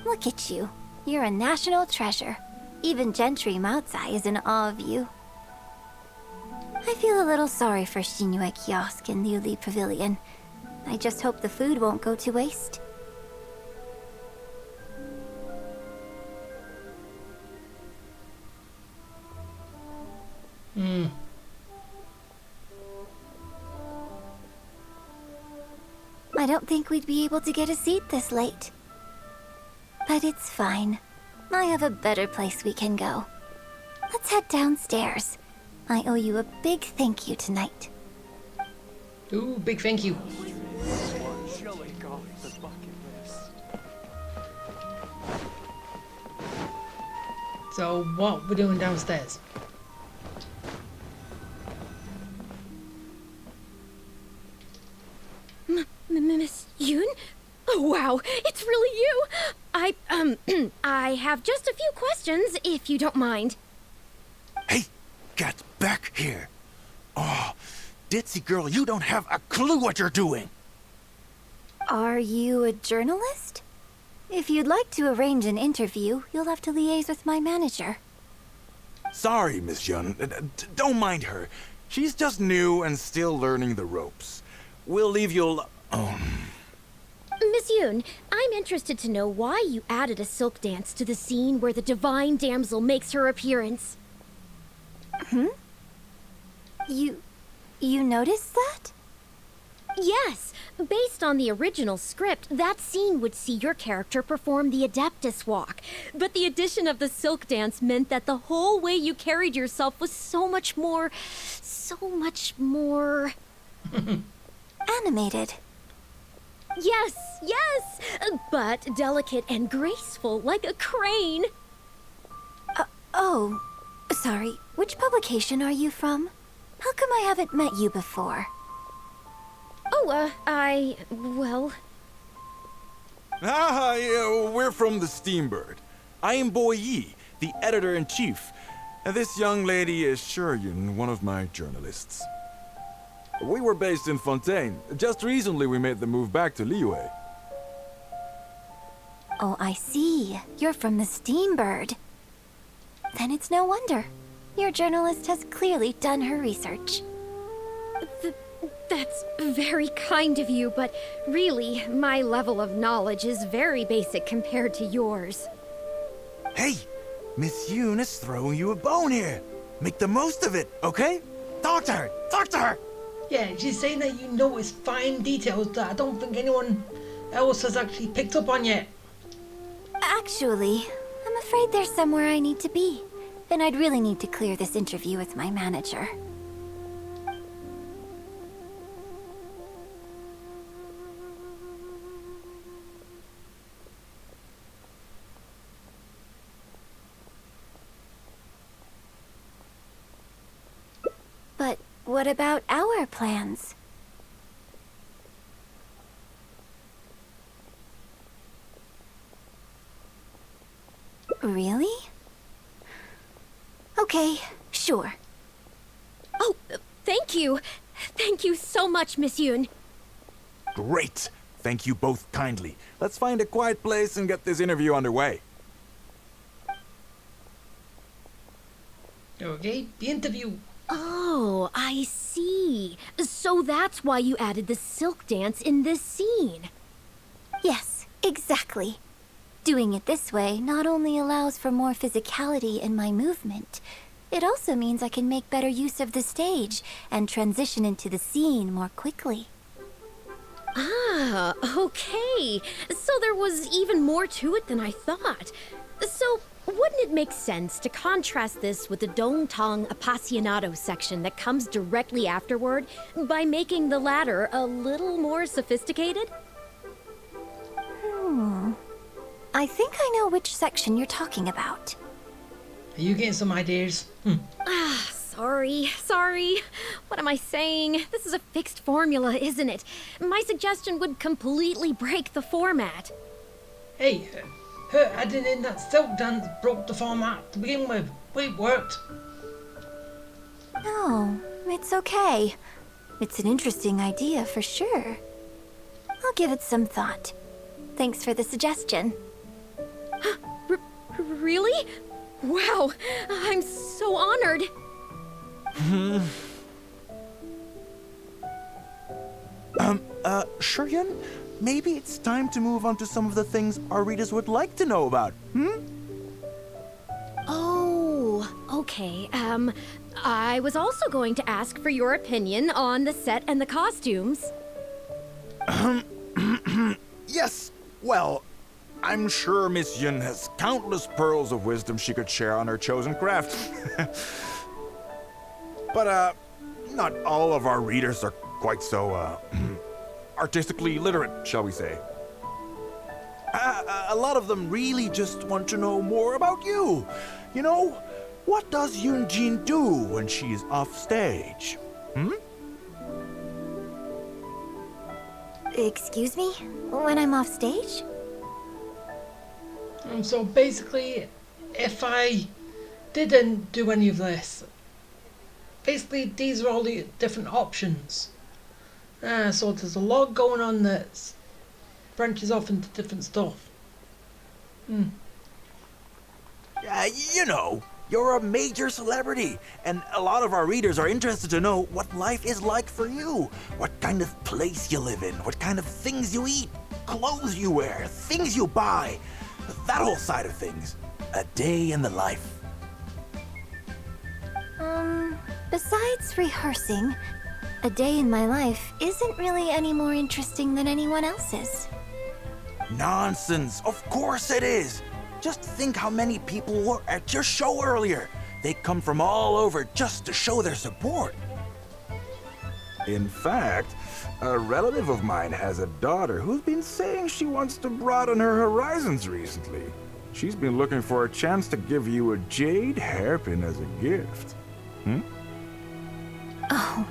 Look at you. You're a national treasure. Even Gentry Maotsai is in awe of you. I feel a little sorry for Xinyue Kiosk and Liuli Pavilion. I just hope the food won't go to waste. I don't think we'd be able to get a seat this late. But it's fine. I have a better place we can go. Let's head downstairs. I owe you a big thank you tonight. Ooh, big thank you. So what we're doing downstairs? Miss Yoon? Oh, wow, it's really you! I have just a few questions, if you don't mind. Hey, get back here. Oh, ditzy girl, you don't have a clue what you're doing. Are you a journalist? If you'd like to arrange an interview, you'll have to liaise with my manager. Sorry, Miss Yun. Don't mind her. She's just new and still learning the ropes. We'll leave you Miss Yoon, I'm interested to know why you added a silk dance to the scene where the divine damsel makes her appearance. You noticed that? Yes, based on the original script, that scene would see your character perform the Adeptus Walk. But the addition of the silk dance meant that the whole way you carried yourself was so much more... Animated. Yes, but delicate and graceful, like a crane. Oh, sorry. Which publication are you from? How come I haven't met you before? Oh, we're from the Steambird. I am Boy Yi, the editor-in-chief. This young lady is Shuryun, one of my journalists. We were based in Fontaine. Just recently we made the move back to Liyue. Oh, I see. You're from the Steambird. Then it's no wonder. Your journalist has clearly done her research. That's very kind of you, but really, my level of knowledge is very basic compared to yours. Hey, Miss Yoon is throwing you a bone here. Make the most of it, okay? Talk to her! Talk to her! Yeah, she's saying that you notice fine details that I don't think anyone else has actually picked up on yet. Actually, I'm afraid there's somewhere I need to be. Then I'd really need to clear this interview with my manager. But what about our plans? Really? Okay, sure. Oh, thank you. Thank you so much, Miss Yoon. Great! Thank you both kindly. Let's find a quiet place and get this interview underway. Okay, the interview. Oh, I see. So that's why you added the silk dance in this scene. Yes, exactly. Doing it this way not only allows for more physicality in my movement, it also means I can make better use of the stage and transition into the scene more quickly. Ah, okay. So there was even more to it than I thought. So, wouldn't it make sense to contrast this with the Dongtong Appassionato section that comes directly afterward by making the latter a little more sophisticated? I think I know which section you're talking about. Are you getting some ideas? Sorry. What am I saying? This is a fixed formula, isn't it? My suggestion would completely break the format. Hey, her adding in that silk dance broke the format to begin with. It worked. No, it's okay. It's an interesting idea for sure. I'll give it some thought. Thanks for the suggestion. Really? Wow, I'm so honored. Shuryen, maybe it's time to move on to some of the things our readers would like to know about, Oh, okay. I was also going to ask for your opinion on the set and the costumes. Yes, well, I'm sure Miss Yun has countless pearls of wisdom she could share on her chosen craft. But, not all of our readers are quite so, artistically literate, shall we say. A lot of them really just want to know more about you. You know, what does Yoonjin do when she's off stage? Excuse me? When I'm off stage? So basically, if I didn't do any of this, basically these are all the different options. So there's a lot going on that branches off into different stuff. You know, you're a major celebrity, and a lot of our readers are interested to know what life is like for you. What kind of place you live in, what kind of things you eat, clothes you wear, things you buy. That whole side of things. A day in the life. Besides rehearsing, a day in my life isn't really any more interesting than anyone else's. Nonsense. Of course it is. Just think how many people were at your show earlier. They come from all over just to show their support. In fact, a relative of mine has a daughter who's been saying she wants to broaden her horizons recently. She's been looking for a chance to give you a jade hairpin as a gift. Oh.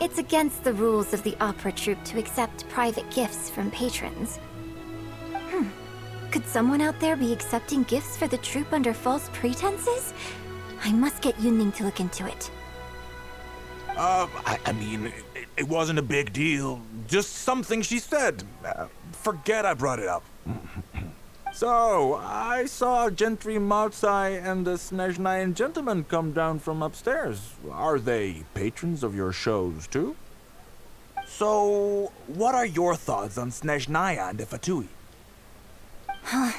It's against the rules of the opera troupe to accept private gifts from patrons. Could someone out there be accepting gifts for the troupe under false pretenses? I must get Yunning to look into it. I mean, it wasn't a big deal. Just something she said. Forget I brought it up. So, I saw Gentry Moutsai and the Snezhnayan gentleman come down from upstairs. Are they patrons of your shows, too? So, what are your thoughts on Snezhnaya and the Fatui? Ugh,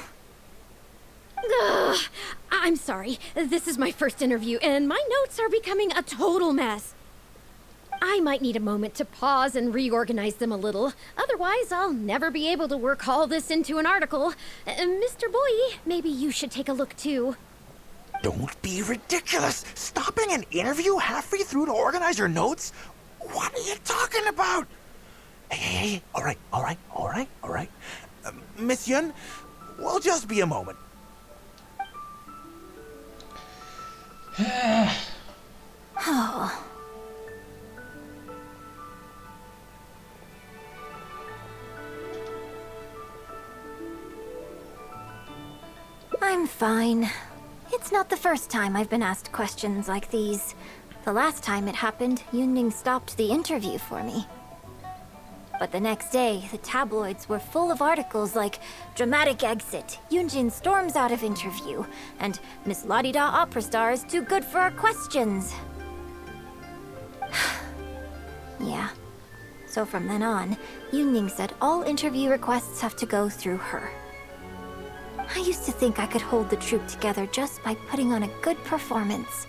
I'm sorry. This is my first interview, and my notes are becoming a total mess. I might need a moment to pause and reorganize them a little. Otherwise, I'll never be able to work all this into an article. Mr. Boy, maybe you should take a look too. Don't be ridiculous! Stopping an interview halfway through to organize your notes? What are you talking about? Hey, all right. Miss Yun, we'll just be a moment. Oh. I'm fine. It's not the first time I've been asked questions like these. The last time it happened, Yunning stopped the interview for me. But the next day, the tabloids were full of articles like "Dramatic Exit, Yunjin storms out of interview," and "Miss La-di-da opera star is too good for our questions." Yeah. So from then on, Yunning said all interview requests have to go through her. I used to think I could hold the troupe together just by putting on a good performance.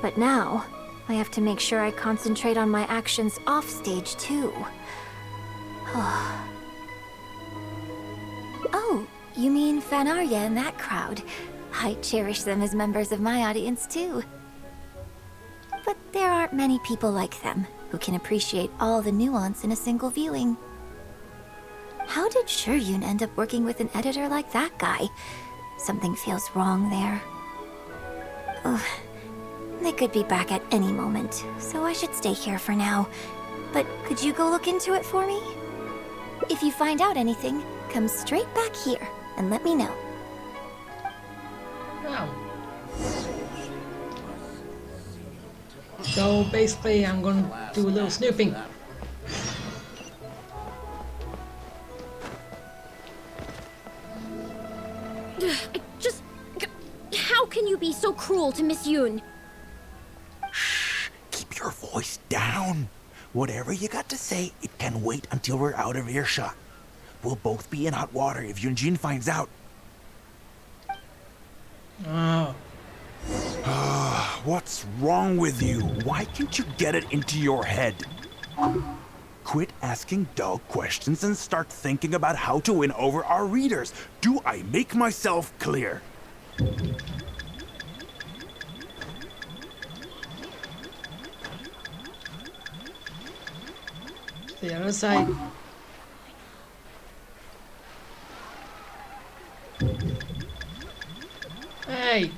But now, I have to make sure I concentrate on my actions off stage too. Oh, you mean Fanarya and that crowd? I cherish them as members of my audience too. But there aren't many people like them who can appreciate all the nuance in a single viewing. How did Shuryun end up working with an editor like that guy? Something feels wrong there. Ugh. They could be back at any moment, so I should stay here for now. But could you go look into it for me? If you find out anything, come straight back here and let me know. Wow. So basically, I'm gonna do a little snooping. How can you be so cruel to Miss Yoon? Shh, keep your voice down. Whatever you got to say, it can wait until we're out of earshot. We'll both be in hot water if Yunjin finds out. Oh. What's wrong with you? Why can't you get it into your head? Quit asking dull questions and start thinking about how to win over our readers. Do I make myself clear? The other side. Hey!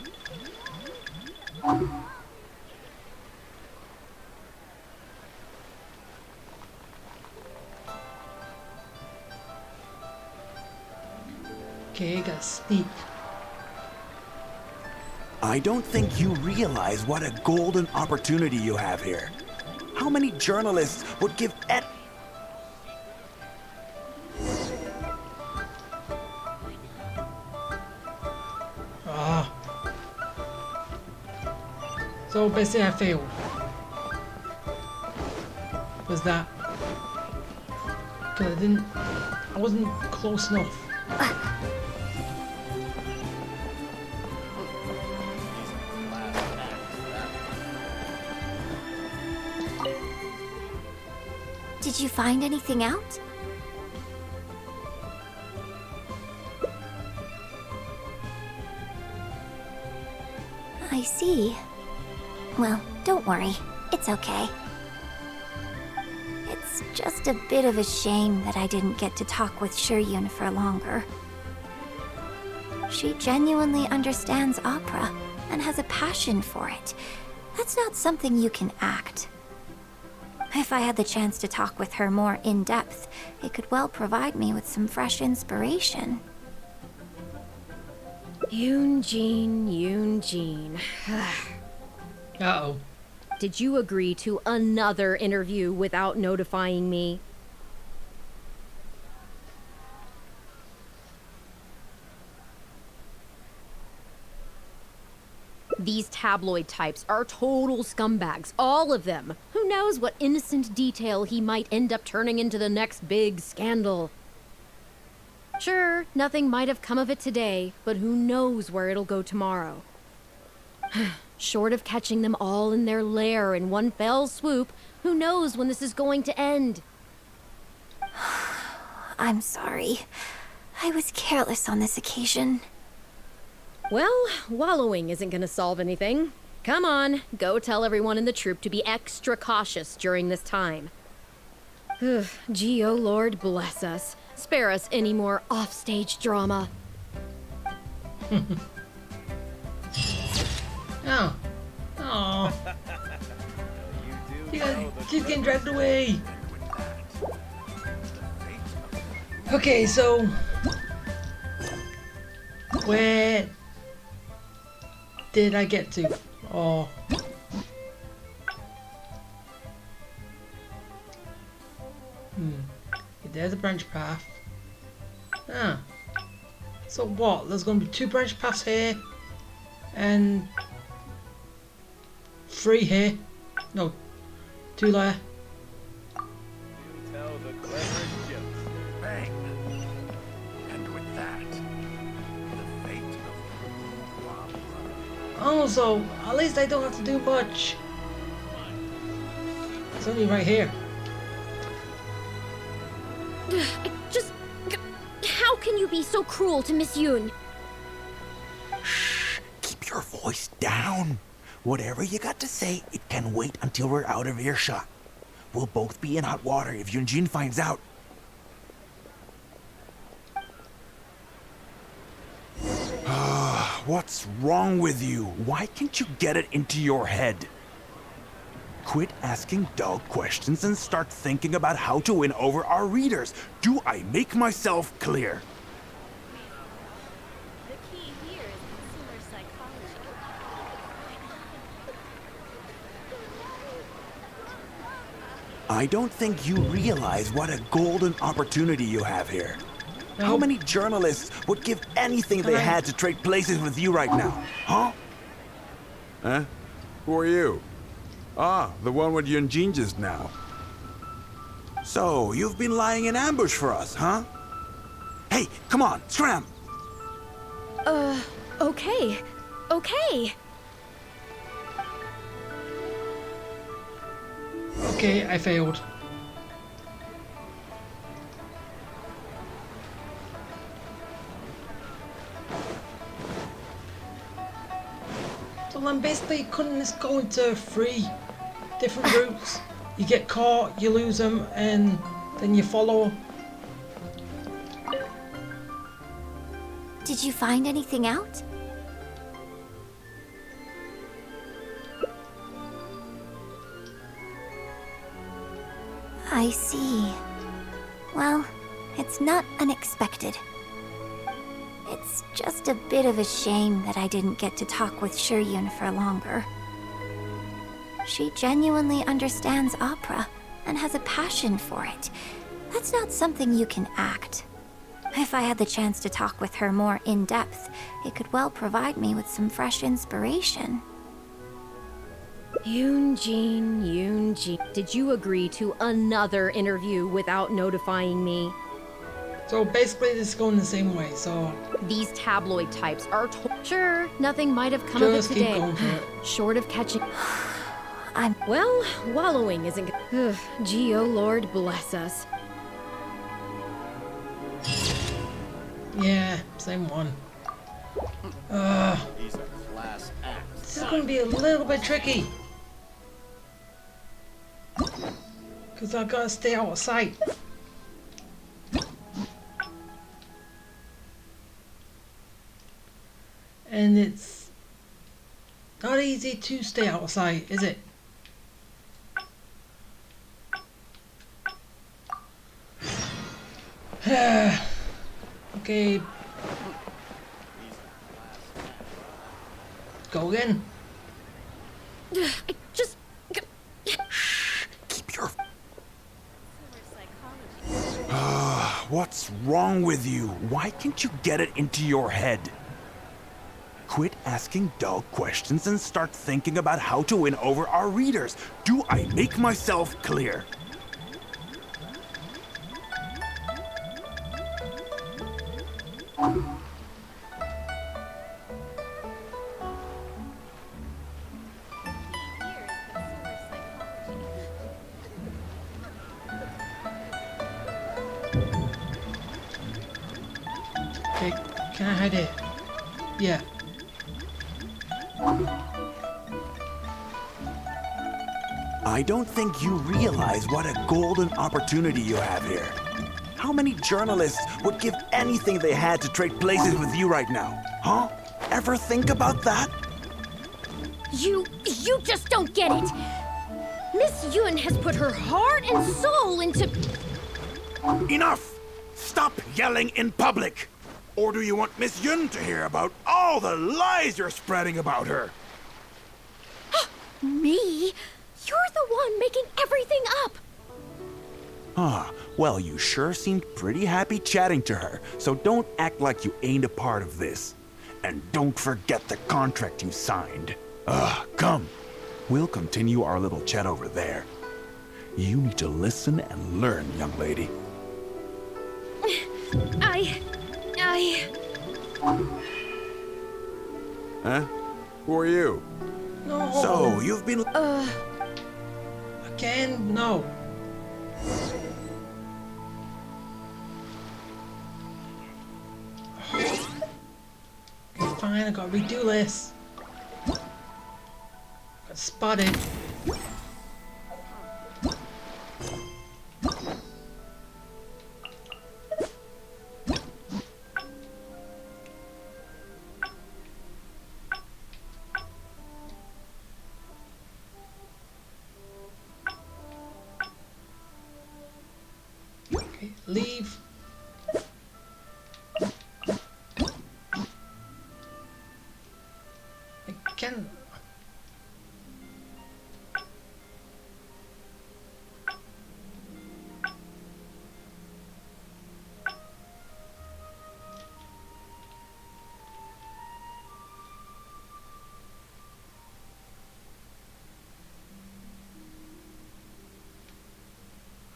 Okay, gotta sneak. I don't think you realize what a golden opportunity you have here. How many journalists would give So basically I failed. Was that? Cause I wasn't close enough. Did you find anything out? I see. Well, don't worry. It's okay. It's just a bit of a shame that I didn't get to talk with Shuryun for longer. She genuinely understands opera and has a passion for it. That's not something you can act. If I had the chance to talk with her more in depth, it could well provide me with some fresh inspiration. Yoon-jin. Uh-oh. Did you agree to another interview without notifying me? These tabloid types are total scumbags, all of them. Who knows what innocent detail he might end up turning into the next big scandal. Sure, nothing might have come of it today, but who knows where it'll go tomorrow. Short of catching them all in their lair in one fell swoop, who knows when this is going to end? I'm sorry. I was careless on this occasion. Well, wallowing isn't gonna solve anything. Come on, go tell everyone in the troop to be extra cautious during this time. Gee, oh Lord, bless us. Spare us any more offstage drama. Oh. Oh. You guys keep getting dragged away. Okay, so where did I get to? Oh. There's a branch path. Ah. So what? There's going to be 2 branch paths here. And 3 here. No. 2 there. Tell the cleverest jokes. Bang! And with that, the fate of Oh, so at least I don't have to do much. It's only right here. How can you be so cruel to Miss Yoon? Shh, keep your voice down. Whatever you got to say, it can wait until we're out of earshot. We'll both be in hot water if Yunjin finds out. What's wrong with you? Why can't you get it into your head? Quit asking dull questions and start thinking about how to win over our readers. Do I make myself clear? The key here is consumer psychology. I don't think you realize what a golden opportunity you have here. How many journalists would give anything they had to trade places with you right now? Huh? Huh? Who are you? Ah, the one with Yunjin just now. So, you've been lying in ambush for us, huh? Hey, come on, scram! Okay. Okay. Okay, I failed. So then basically couldn't this go into 3 different routes? You get caught, you lose them, and then you follow. Did you find anything out? I see. Well, it's not unexpected. It's just a bit of a shame that I didn't get to talk with Shiryun for longer. She genuinely understands opera and has a passion for it. That's not something you can act. If I had the chance to talk with her more in depth, it could well provide me with some fresh inspiration. Yoonjin. Did you agree to another interview without notifying me? So basically this is going the same way, so These tabloid types are sure, nothing might have come of it just keep today. going for it. Short of catching... Well, wallowing isn't... Gee, oh Lord, bless us. Yeah, same one. These are class acts. This is going to be a little bit tricky. Because I've got to stay out of sight. And it's not easy to stay out of sight, is it? Okay. Go again. What's wrong with you? Why can't you get it into your head? Quit asking dull questions and start thinking about how to win over our readers. Do I make myself clear? Okay, can I hide it? Yeah. I don't think you realize what a golden opportunity you have here. How many journalists would give anything they had to trade places with you right now? Huh? Ever think about that? You just don't get it. Miss Yun has put her heart and soul into... Enough! Stop yelling in public! Or do you want Miss Yun to hear about all the lies you're spreading about her? Me? You're the one making everything up. Ah, well, you sure seemed pretty happy chatting to her, so don't act like you ain't a part of this. And don't forget the contract you signed. Come. We'll continue our little chat over there. You need to listen and learn, young lady. Huh? Who are you? No. So, you've been... Again, no. Okay, fine, I gotta redo this. Got spotted. Okay, leave. I can.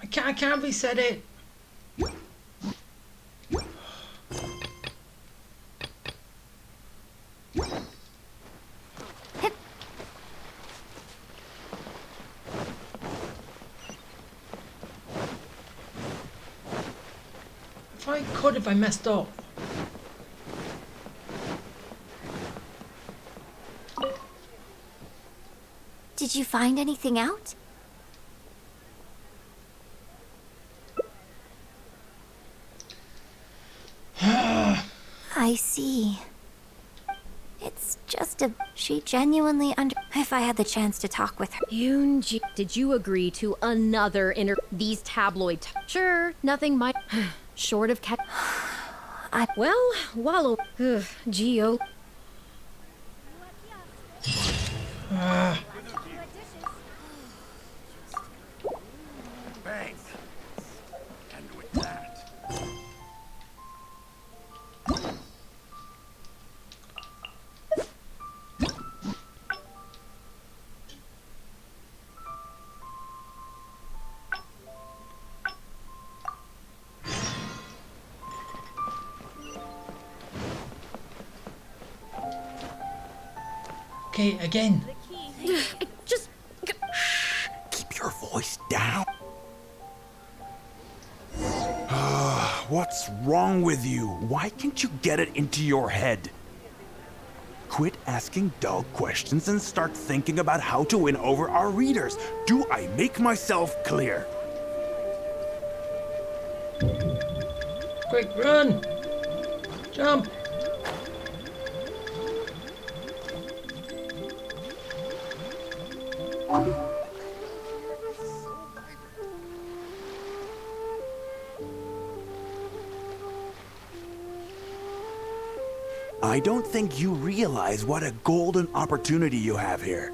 I can't reset it. If I messed up. Did you find anything out? I see. It's just a... She genuinely If I had the chance to talk with her... Yoonji, did you agree to another These tabloid... Sure, nothing might... Short of cat... Well, wallow... Geo... Thanks. And with that... Okay, again. Just... Keep your voice down. What's wrong with you? Why can't you get it into your head? Quit asking dull questions and start thinking about how to win over our readers. Do I make myself clear? Quick, run! Jump! I don't think you realize what a golden opportunity you have here.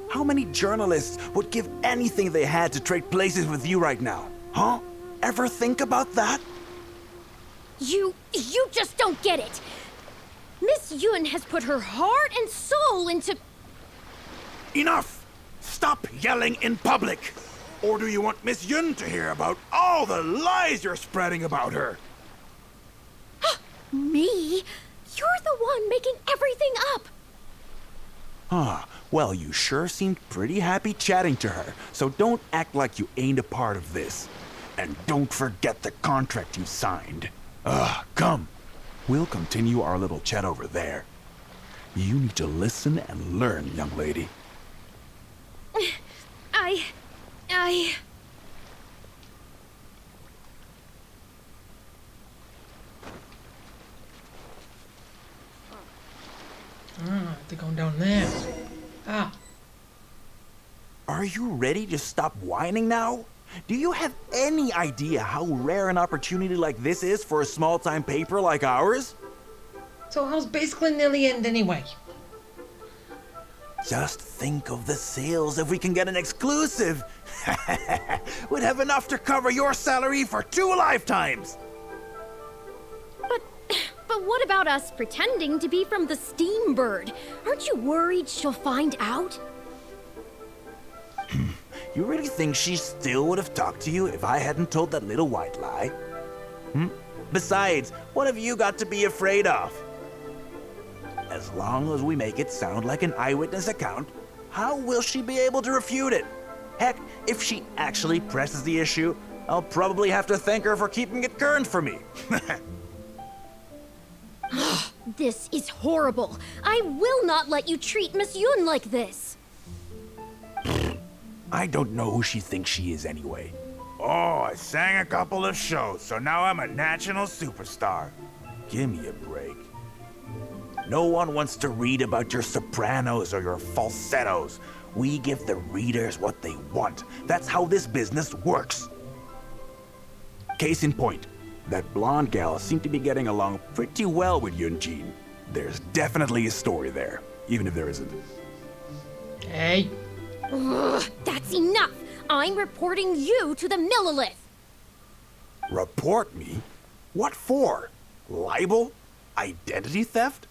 How many journalists would give anything they had to trade places with you right now? Huh? Ever think about that? You just don't get it. Miss Yun has put her heart and soul into... Enough! Stop yelling in public! Or do you want Miss Yun to hear about all the lies you're spreading about her? Me? You're the one making everything up. Ah, well, you sure seemed pretty happy chatting to her, so don't act like you ain't a part of this. And don't forget the contract you signed. Come. We'll continue our little chat over there. You need to listen and learn, young lady. They're going down there. Are you ready to stop whining now? Do you have any idea how rare an opportunity like this is for a small-time paper like ours? So I was basically near the end anyway. Just think of the sales if we can get an exclusive. We'd have enough to cover your salary for 2 lifetimes. But what about us pretending to be from the Steam Bird? Aren't you worried she'll find out? You really think she still would have talked to you if I hadn't told that little white lie? Besides, what have you got to be afraid of? As long as we make it sound like an eyewitness account, how will she be able to refute it? Heck, if she actually presses the issue, I'll probably have to thank her for keeping it current for me. This is horrible. I will not let you treat Miss Yun like this. I don't know who she thinks she is anyway. Oh, I sang a couple of shows, so now I'm a national superstar. Give me a break. No one wants to read about your sopranos or your falsettos. We give the readers what they want. That's how this business works. Case in point, that blonde gal seemed to be getting along pretty well with Yunjin. There's definitely a story there, even if there isn't. Hey. Ugh, that's enough. I'm reporting you to the Millilith. Report me? What for? Libel? Identity theft?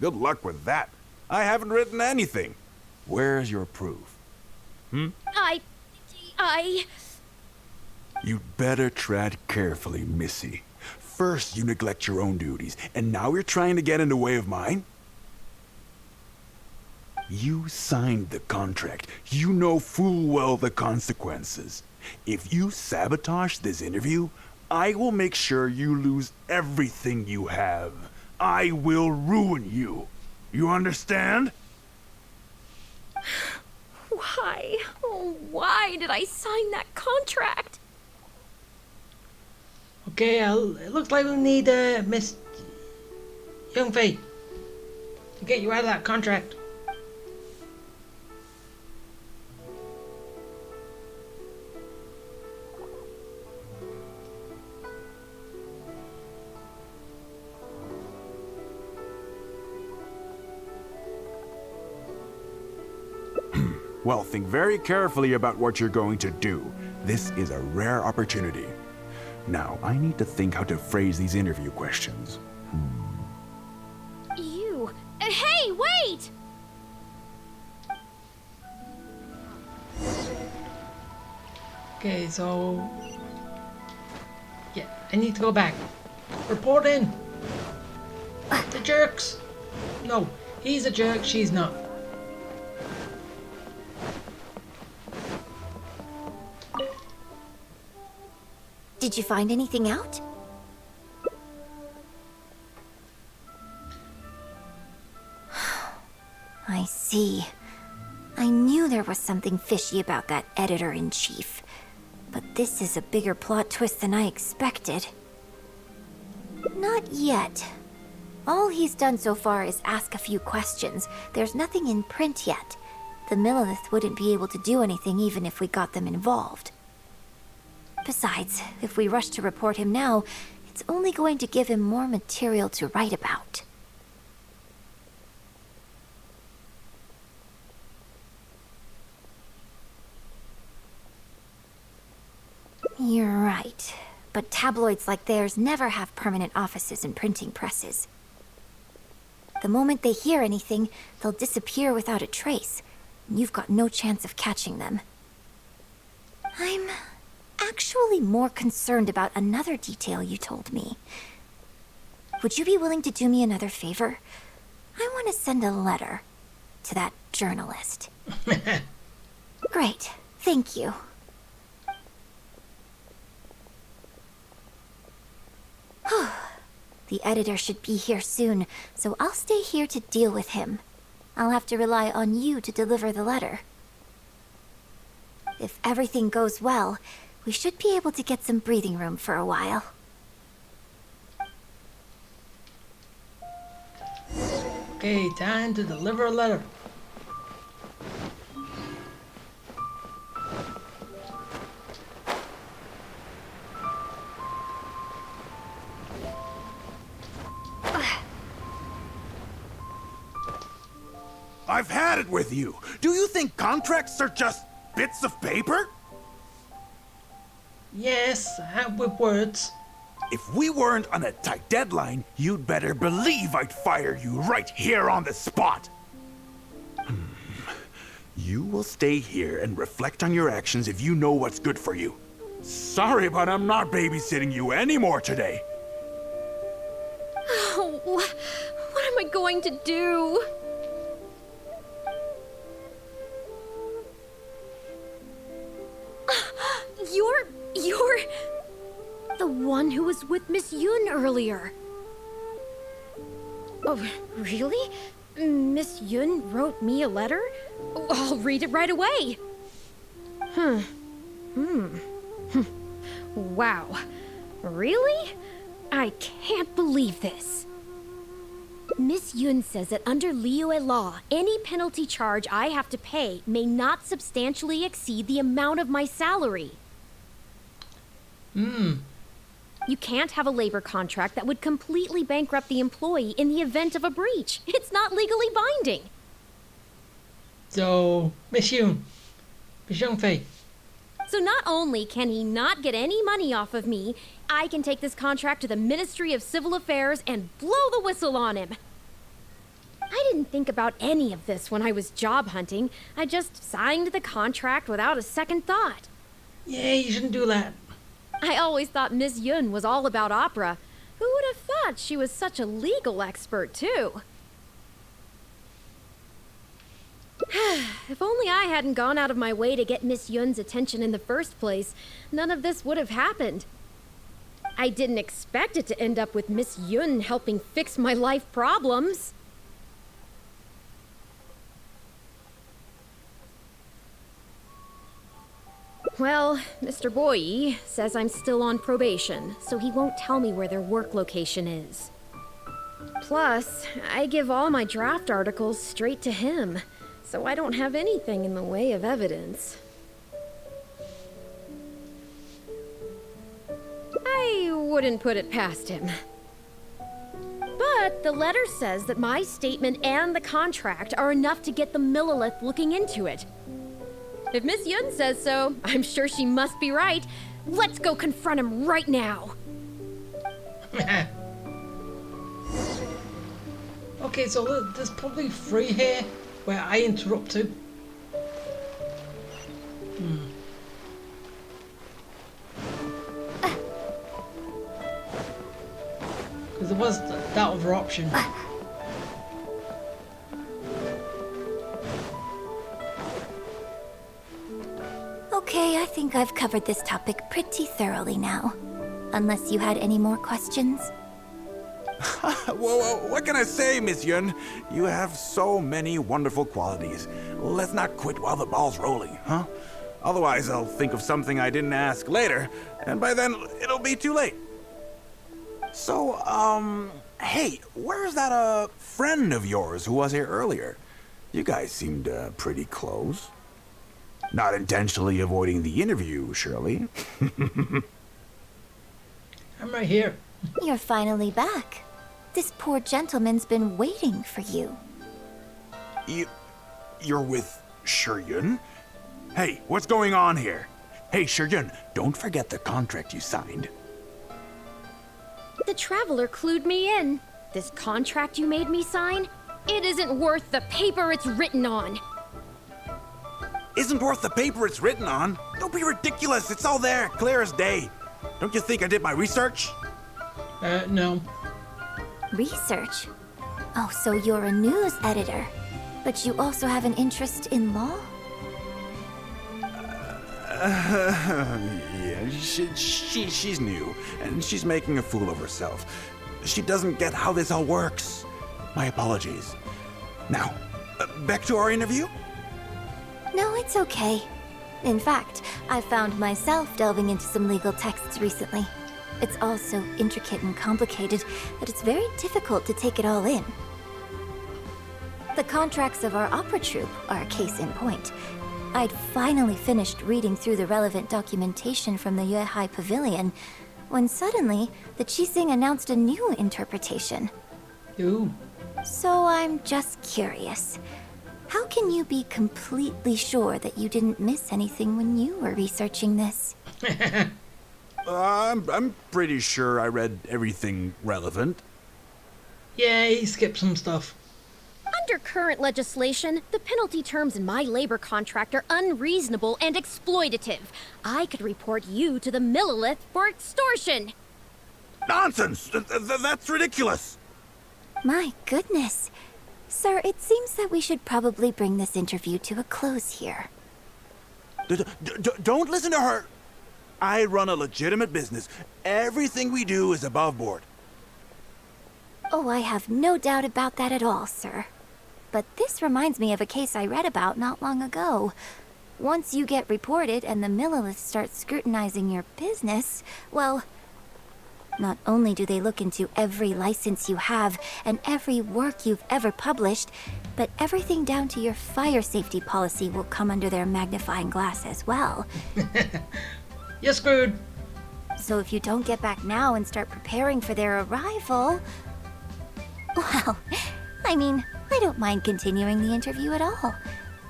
Good luck with that. I haven't written anything. Where's your proof? You'd better tread carefully, Missy. First you neglect your own duties, and now you're trying to get in the way of mine? You signed the contract. You know full well the consequences. If you sabotage this interview, I will make sure you lose everything you have. I will ruin you. You understand? Why? Oh, why did I sign that contract? Okay, it looks like we need Miss Youngfei to get you out of that contract. Well, think very carefully about what you're going to do. This is a rare opportunity. Now, I need to think how to phrase these interview questions. You... hey, wait! Okay, so... yeah, I need to go back. Report in! The jerks! No, he's a jerk, she's not. Did you find anything out? I see. I knew there was something fishy about that editor-in-chief. But this is a bigger plot twist than I expected. Not yet. All he's done so far is ask a few questions. There's nothing in print yet. The Millilith wouldn't be able to do anything even if we got them involved. Besides, if we rush to report him now, it's only going to give him more material to write about. You're right. but tabloids like theirs never have permanent offices and printing presses. The moment they hear anything, they'll disappear without a trace. You've got no chance of catching them. I'm actually more concerned about another detail you told me. Would you be willing to do me another favor? I want to send a letter to that journalist. Great, thank you. The editor should be here soon, so I'll stay here to deal with him. I'll have to rely on you to deliver the letter. If everything goes well, we should be able to get some breathing room for a while. Okay, time to deliver a letter. I've had it with you. Do you think contracts are just bits of paper? Yes, with words. If we weren't on a tight deadline, you'd better believe I'd fire you right here on the spot. You will stay here and reflect on your actions if you know what's good for you. Sorry, but I'm not babysitting you anymore today. Oh, what am I going to do? You're the one who was with Miss Yun earlier. Oh, really? Miss Yun wrote me a letter? Oh, I'll read it right away. Wow. Really? I can't believe this. Miss Yun says that under Liyue law, any penalty charge I have to pay may not substantially exceed the amount of my salary. You can't have a labor contract that would completely bankrupt the employee in the event of a breach. It's not legally binding. So, Miss Yunfei. So not only can he not get any money off of me, I can take this contract to the Ministry of Civil Affairs and blow the whistle on him. I didn't think about any of this when I was job hunting. I just signed the contract without a second thought. Yeah, you shouldn't do that. I always thought Miss Yun was all about opera. Who would have thought she was such a legal expert, too? If only I hadn't gone out of my way to get Miss Yun's attention in the first place, none of this would have happened. I didn't expect it to end up with Miss Yun helping fix my life problems. Well, Mr. Boye says I'm still on probation, so he won't tell me where their work location is. Plus, I give all my draft articles straight to him, so I don't have anything in the way of evidence. I wouldn't put it past him. But the letter says that my statement and the contract are enough to get the Millilith looking into it. If Miss Yun says so, I'm sure she must be right. Let's go confront him right now. Okay, so there's probably 3 here where I interrupt to. Because there was that other option. Okay, I think I've covered this topic pretty thoroughly now. Unless you had any more questions? Whoa, what can I say, Miss Yun? You have so many wonderful qualities. Let's not quit while the ball's rolling, huh? Otherwise, I'll think of something I didn't ask later, and by then, it'll be too late. So, hey, where's that, friend of yours who was here earlier? You guys seemed, pretty close. Not intentionally avoiding the interview, surely. I'm right here. You're finally back. This poor gentleman's been waiting for you. You're with Shiryun? Hey, what's going on here? Hey, Shiryun, don't forget the contract you signed. The Traveler clued me in. This contract you made me sign, it isn't worth the paper it's written on. Isn't worth the paper it's written on? Don't be ridiculous. It's all there, clear as day. Don't you think I did my research? No. Research? Oh, so you're a news editor. But you also have an interest in law? Yeah, she's new, and she's making a fool of herself. She doesn't get how this all works. My apologies. Now, back to our interview? No, it's okay. In fact, I found myself delving into some legal texts recently. It's all so intricate and complicated that it's very difficult to take it all in. The contracts of our opera troupe are a case in point. I'd finally finished reading through the relevant documentation from the Yuehai Pavilion when suddenly the Qixing announced a new interpretation. Ooh. So I'm just curious. How can you be completely sure that you didn't miss anything when you were researching this? I'm pretty sure I read everything relevant. Yeah, he skipped some stuff. Under current legislation, the penalty terms in my labor contract are unreasonable and exploitative. I could report you to the Millilith for extortion. Nonsense! That's ridiculous! My goodness. Sir, it seems that we should probably bring this interview to a close here. Don't listen to her! I run a legitimate business. Everything we do is above board. Oh, I have no doubt about that at all, sir. But this reminds me of a case I read about not long ago. Once you get reported and the Millilith starts scrutinizing your business, well, not only do they look into every license you have and every work you've ever published, but everything down to your fire safety policy will come under their magnifying glass as well. You're screwed. So if you don't get back now and start preparing for their arrival... Well, I mean, I don't mind continuing the interview at all.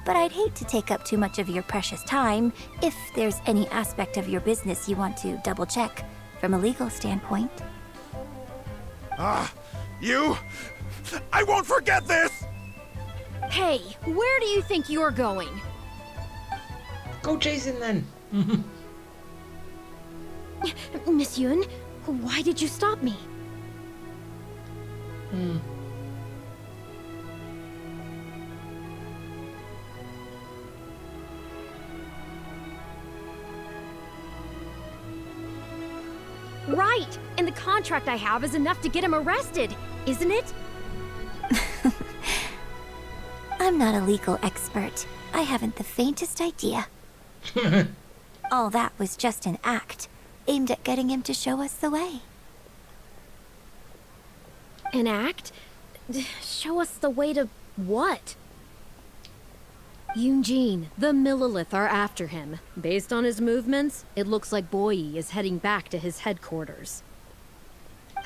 But I'd hate to take up too much of your precious time if there's any aspect of your business you want to double-check from a legal standpoint. You... I won't forget this! Hey, where do you think you're going? Go chasing then. Miss Yun, why did you stop me? Right, and the contract I have is enough to get him arrested, isn't it? I'm not a legal expert. I haven't the faintest idea. All that was just an act, aimed at getting him to show us the way. An act? Show us the way to what? Yunjin, the Millilith are after him. Based on his movements, it looks like Boyi is heading back to his headquarters.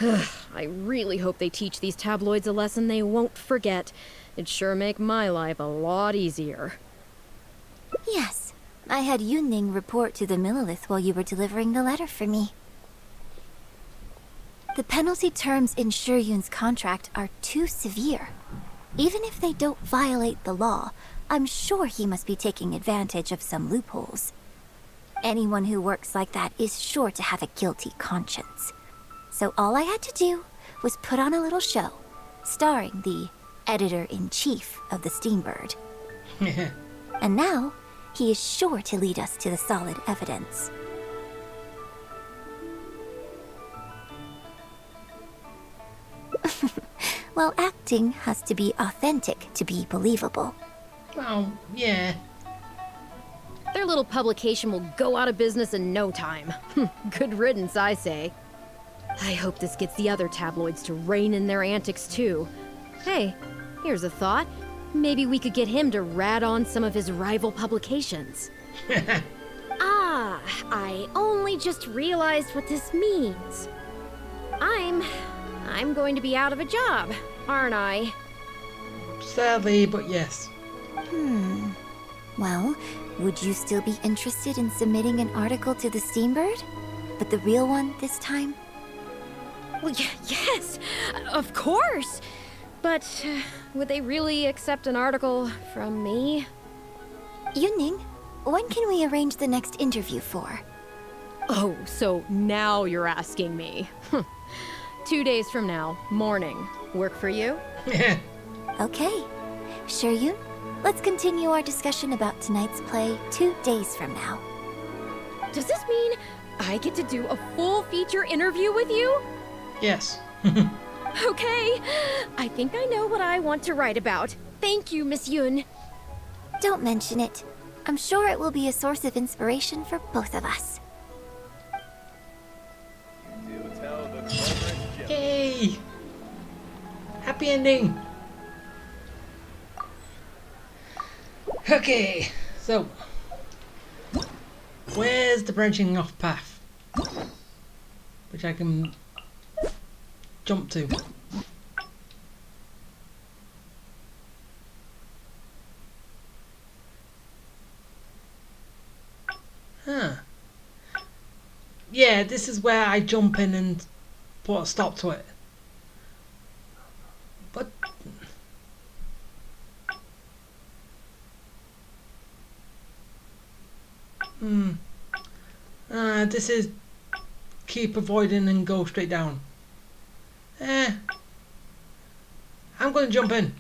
I really hope they teach these tabloids a lesson they won't forget. It'd sure make my life a lot easier. Yes, I had Yunning report to the Millilith while you were delivering the letter for me. The penalty terms in Shuyun's contract are too severe. Even if they don't violate the law, I'm sure he must be taking advantage of some loopholes. Anyone who works like that is sure to have a guilty conscience. So all I had to do was put on a little show, starring the editor-in-chief of the Steambird. And now, he is sure to lead us to the solid evidence. Well, acting has to be authentic to be believable. Well, yeah. Their little publication will go out of business in no time. Good riddance, I say. I hope this gets the other tabloids to rein in their antics too. Hey, here's a thought. Maybe we could get him to rat on some of his rival publications. I only just realized what this means. I'm going to be out of a job, aren't I? Sadly, but yes. Well, would you still be interested in submitting an article to the Steambird? But the real one this time? Well, yes, of course. But would they really accept an article from me? Yunning, when can we arrange the next interview for? Oh, so now you're asking me. 2 days from now, morning. Work for you? Okay. Shiryun, let's continue our discussion about tonight's play 2 days from now. Does this mean I get to do a full feature interview with you? Yes. Okay. I think I know what I want to write about. Thank you, Miss Yun. Don't mention it. I'm sure it will be a source of inspiration for both of us. Yay! Happy ending! Okay, so where's the branching off path? Which I can jump to. Huh. Yeah, this is where I jump in and put a stop to it. But this is keep avoiding and go straight down. I'm gonna jump in.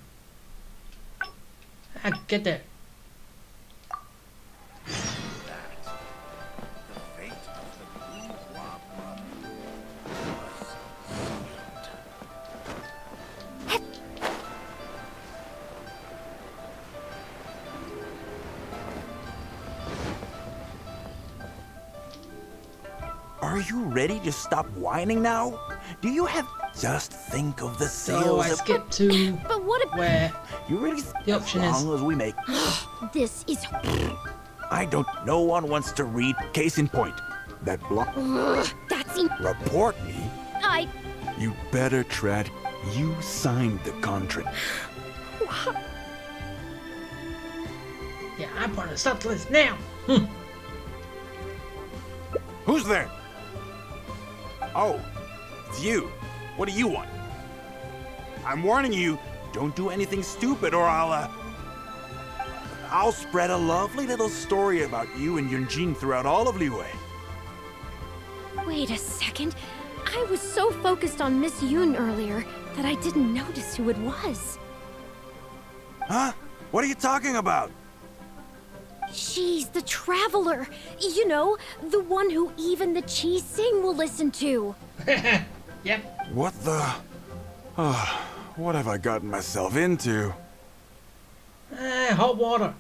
Get there. Are you ready to stop whining now? Do you have... Just think of the sales... So I skip to But what if... where You really... the option as is. long as we make... This is... I don't... No one wants to read. Case in point. That block... That's... Report me? I... You better tread. You signed the contract. Yeah, I'm putting a stop to this now. Who's there? Oh, it's you. What do you want? I'm warning you, don't do anything stupid or I'll spread a lovely little story about you and Yunjin throughout all of Liyue. Wait a second. I was so focused on Miss Yun earlier that I didn't notice who it was. Huh? What are you talking about? She's the traveler. You know, the one who even the Chi Sing will listen to. Yep. What the... what have I gotten myself into? Hot water.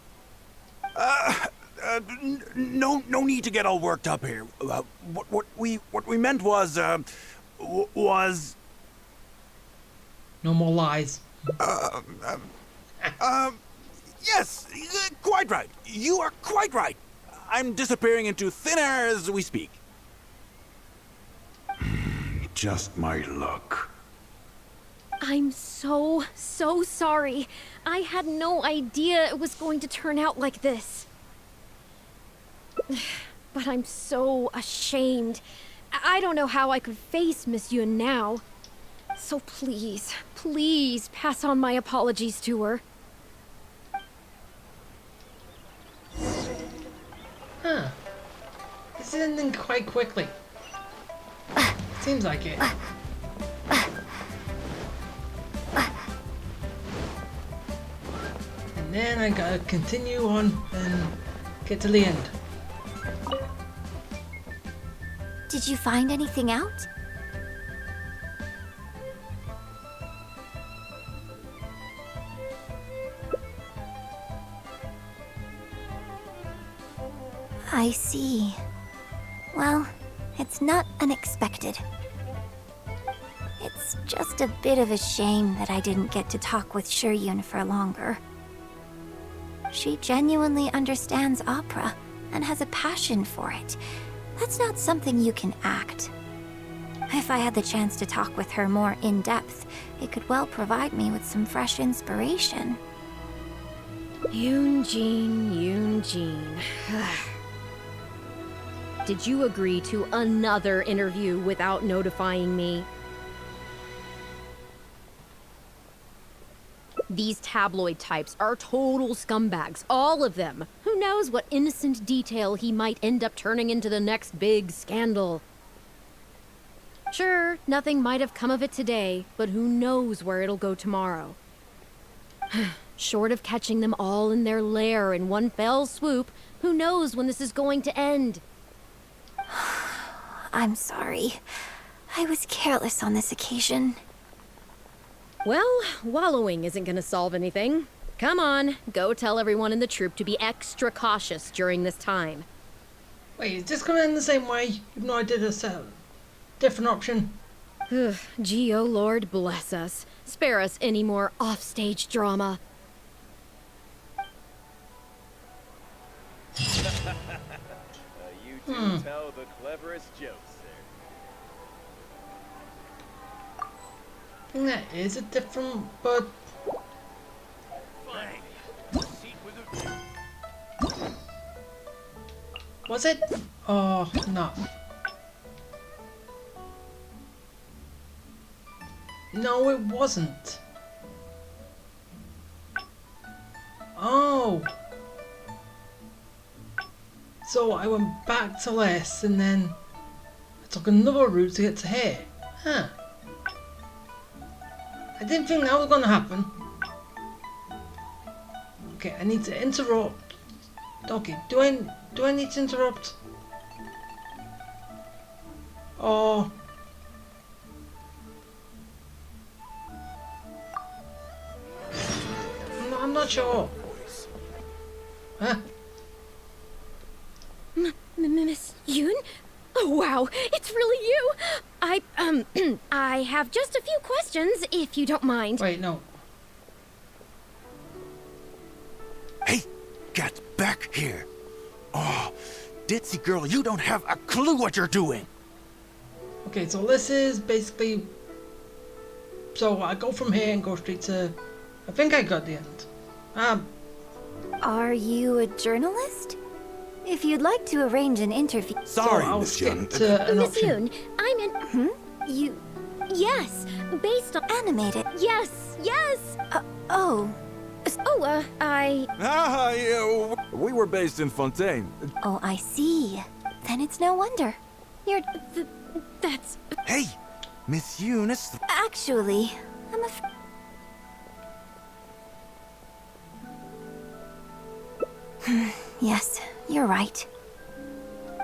No need to get all worked up here. What we meant was, No more lies. Yes, quite right. You are quite right. I'm disappearing into thin air as we speak. Just my luck. I'm so sorry. I had no idea it was going to turn out like this. But I'm so ashamed. I don't know how I could face Miss Yun now. So please, please pass on my apologies to her. Huh. This is ending quite quickly. Seems like it. And then I gotta continue on and get to the end. Did you find anything out? I see. Well, it's not unexpected. It's just a bit of a shame that I didn't get to talk with Shiryun for longer. She genuinely understands opera and has a passion for it. That's not something you can act. If I had the chance to talk with her more in depth, it could well provide me with some fresh inspiration. Yunjin. Did you agree to another interview without notifying me? These tabloid types are total scumbags, all of them. Who knows what innocent detail he might end up turning into the next big scandal. Sure, nothing might have come of it today, but who knows where it'll go tomorrow. Short of catching them all in their lair in one fell swoop, who knows when this is going to end? I'm sorry. I was careless on this occasion. Well, wallowing isn't gonna solve anything. Come on, go tell everyone in the troop to be extra cautious during this time. Wait, is this gonna end the same way? Even though I did a different option. Gee, oh Lord, bless us. Spare us any more offstage drama. You do tell the cleverest jokes, sir. I think that is a different, but was it? Oh no. No, it wasn't. Oh. So I went back to Les and then I took another route to get to here. Huh. I didn't think that was gonna happen. Okay, I need to interrupt. Okay, do I need to interrupt? Oh. No, I'm not sure. Huh? Miss Yoon? Oh wow, it's really you! I have just a few questions, if you don't mind. Wait, no. Hey, get back here. Oh, ditzy girl, you don't have a clue what you're doing. Okay, so this is basically... So I go from here and go straight to... I think I got the end. Are you a journalist? If you'd like to arrange an interview... Sorry, I'll Miss skip Young. to an Miss option. Yoon, I'm in... Yes, based on... Animated. Yes! Oh. We were based in Fontaine. Oh, I see. Then it's no wonder. You're... That's... Hey, Miss Yoon, it's... Actually, I'm Yes, you're right.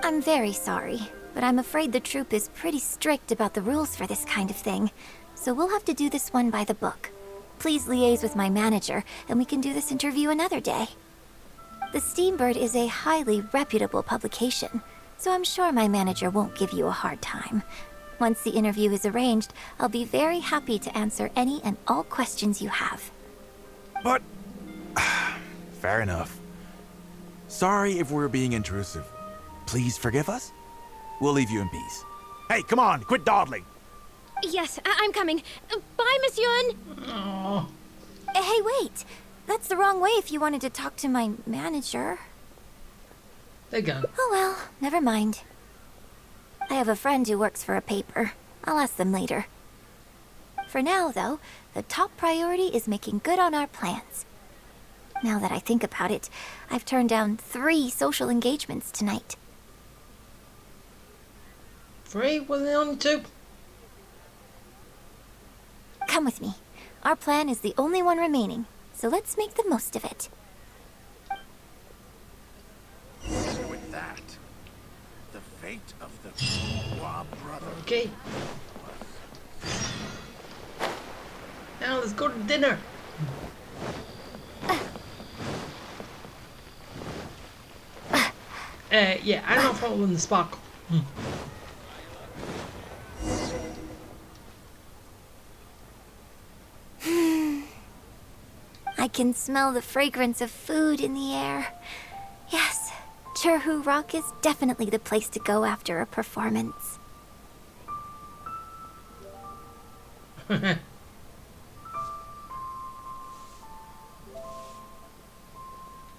I'm very sorry, but I'm afraid the troop is pretty strict about the rules for this kind of thing, so we'll have to do this one by the book. Please liaise with my manager, and we can do this interview another day. The Steambird is a highly reputable publication, so I'm sure my manager won't give you a hard time. Once the interview is arranged, I'll be very happy to answer any and all questions you have. But... Fair enough. Sorry if we're being intrusive. Please forgive us. We'll leave you in peace. Hey, come on, quit dawdling. Yes, I'm coming. Bye, Miss Yoon! Oh. Hey, wait! That's the wrong way if you wanted to talk to my manager. They're gone. Oh well, never mind. I have a friend who works for a paper. I'll ask them later. For now, though, the top priority is making good on our plans. Now that I think about it, I've turned down 3 social engagements tonight. 3? Wasn't it only 2? Come with me. Our plan is the only one remaining, so let's make the most of it. With that, the fate of the Hua brother. Okay. Now let's go to dinner. Yeah, I'm not following the sparkle. I can smell the fragrance of food in the air. Yes, Cherhu Rock is definitely the place to go after a performance.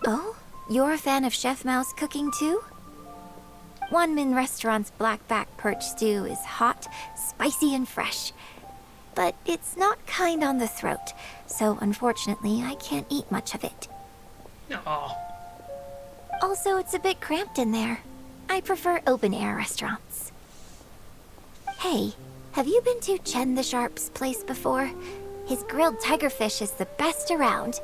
Oh? You're a fan of Chef Mao's cooking too? Wanmin Restaurant's blackback perch stew is hot, spicy, and fresh. but it's not kind on the throat, so unfortunately I can't eat much of it. Aw. Also, it's a bit cramped in there. I prefer open-air restaurants. Hey, have you been to Chen the Sharp's place before? His grilled tigerfish is the best around.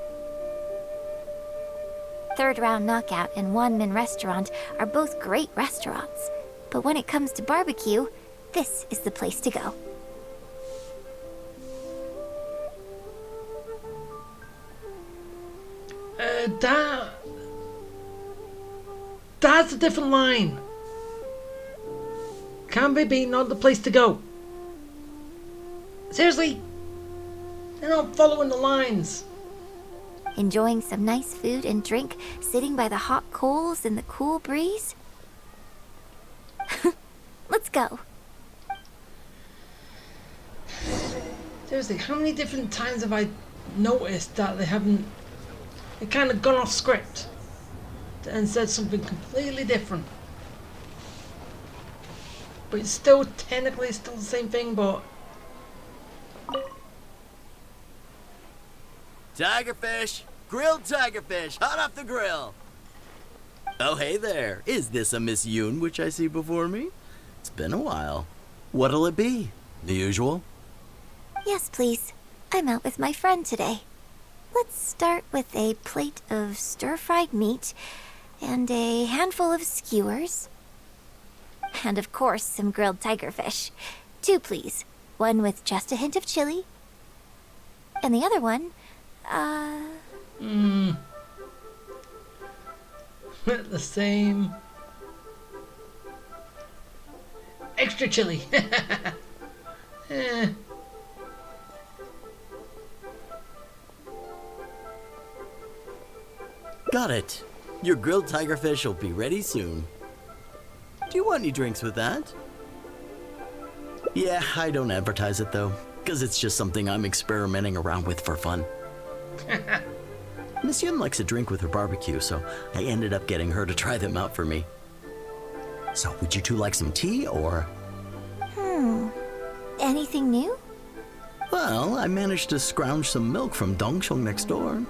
Third Round Knockout and One Min Restaurant are both great restaurants, but when it comes to barbecue, this is the place to go. That's a different line. Can't be not the place to go. Seriously? They're not following the lines. Enjoying some nice food and drink, sitting by the hot coals in the cool breeze? Let's go. Seriously, how many different times have I noticed that they kind of gone off script and said something completely different? But it's still technically still the same thing, but... Tigerfish! Grilled tigerfish, hot off the grill! Oh, hey there. Is this a Miss Yoon which I see before me? It's been a while. What'll it be? The usual? Yes, please. I'm out with my friend today. Let's start with a plate of stir-fried meat and a handful of skewers. And of course, some grilled tigerfish. 2, please. One with just a hint of chili. And the other one, the same. Extra chili. Eh. Got it. Your grilled tigerfish will be ready soon. Do you want any drinks with that? Yeah, I don't advertise it though, because it's just something I'm experimenting around with for fun. Miss Yun likes a drink with her barbecue, so I ended up getting her to try them out for me. So, would you two like some tea, or? Anything new? Well, I managed to scrounge some milk from Dongchong next door.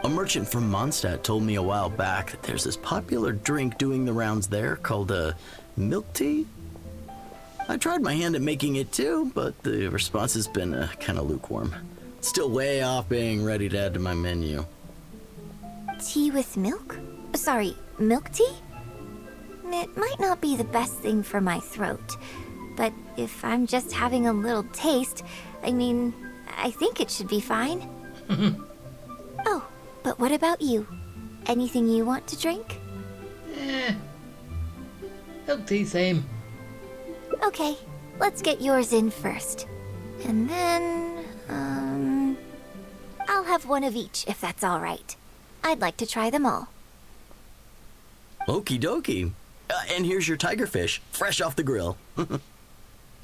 A merchant from Mondstadt told me a while back that there's this popular drink doing the rounds there called milk tea. I tried my hand at making it too, but the response has been kind of lukewarm. Still way off being ready to add to my menu. Tea with milk? Sorry, milk tea? It might not be the best thing for my throat, but if I'm just having a little taste, I mean, I think it should be fine. Oh, but what about you? Anything you want to drink? Milk tea, same. Okay, let's get yours in first. And then, I'll have one of each if that's all right. I'd like to try them all. Okie dokie. And here's your tigerfish, fresh off the grill.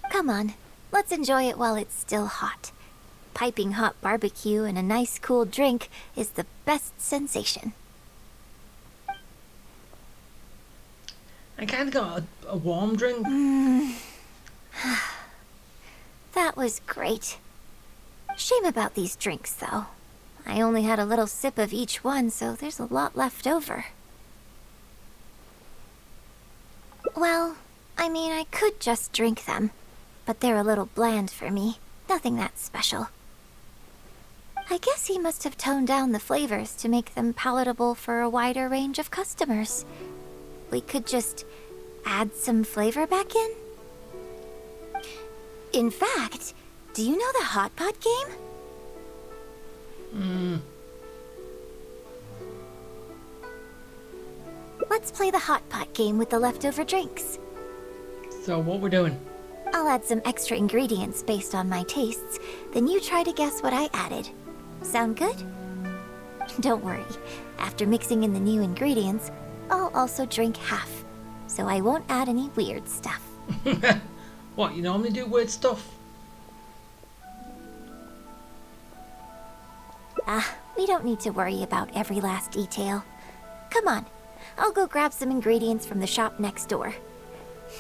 Come on, let's enjoy it while it's still hot. Piping hot barbecue and a nice cool drink is the best sensation. I kind of got a warm drink. That was great. Shame about these drinks, though. I only had a little sip of each one, so there's a lot left over. Well, I mean, I could just drink them, but they're a little bland for me. Nothing that special. I guess he must have toned down the flavors to make them palatable for a wider range of customers. We could just add some flavor back in? In fact, do you know the hot pot game? Let's play the hot pot game with the leftover drinks. So what we're doing? I'll add some extra ingredients based on my tastes, then you try to guess what I added. Sound good? Don't worry, after mixing in the new ingredients, I'll also drink half, so I won't add any weird stuff. What, you normally do weird stuff? We don't need to worry about every last detail. Come on, I'll go grab some ingredients from the shop next door.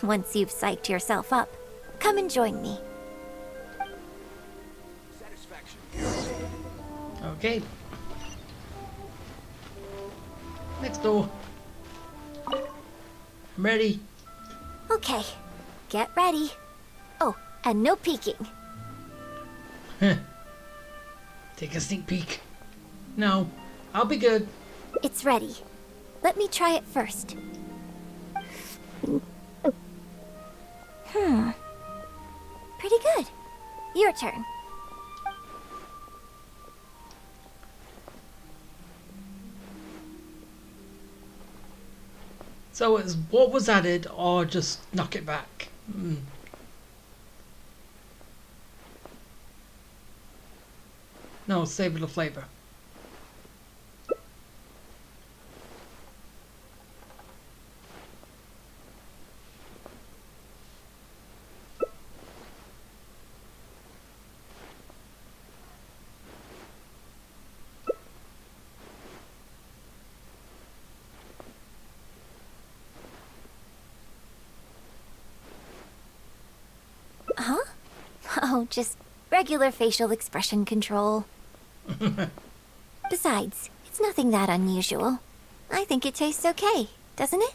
Once you've psyched yourself up, come and join me. Okay. Next door. I'm ready. Okay, get ready. Oh, and no peeking. Take a sneak peek. No, I'll be good. It's ready. Let me try it first. Pretty good. Your turn. So it's what was added or just knock it back? No, save the flavor. Huh? Oh, just regular facial expression control. Besides, it's nothing that unusual. I think it tastes okay, doesn't it?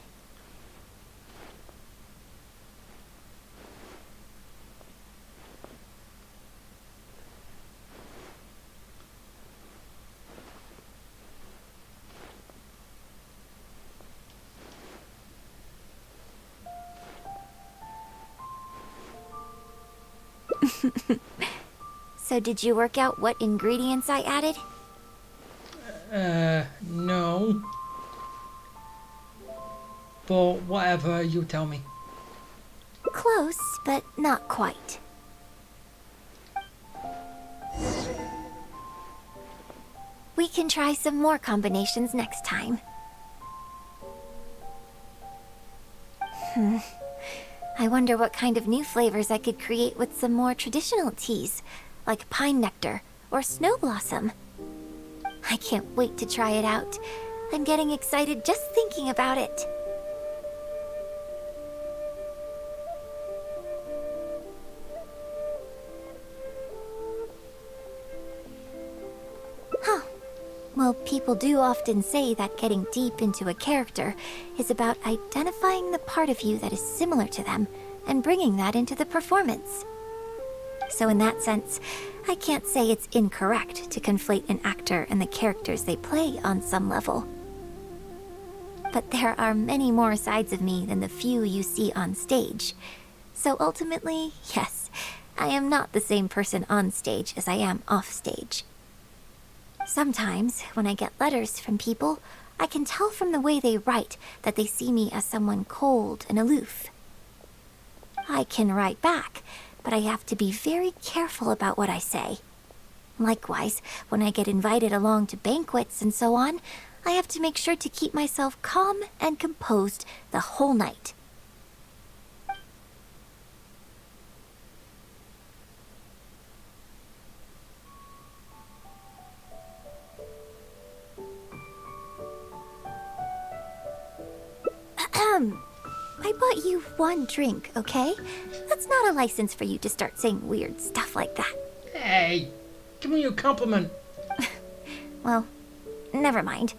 So did you work out what ingredients I added? No. But whatever, you tell me. Close, but not quite. We can try some more combinations next time. I wonder what kind of new flavors I could create with some more traditional teas, like pine nectar or snow blossom. I can't wait to try it out. I'm getting excited just thinking about it. Huh. Well, people do often say that getting deep into a character is about identifying the part of you that is similar to them and bringing that into the performance. So in that sense, I can't say it's incorrect to conflate an actor and the characters they play on some level. But there are many more sides of me than the few you see on stage. So ultimately, yes, I am not the same person on stage as I am off stage. Sometimes, when I get letters from people, I can tell from the way they write that they see me as someone cold and aloof. I can write back, but I have to be very careful about what I say. Likewise, when I get invited along to banquets and so on, I have to make sure to keep myself calm and composed the whole night. I bought you one drink, okay? That's not a license for you to start saying weird stuff like that. Hey, give me a compliment. Well, never mind.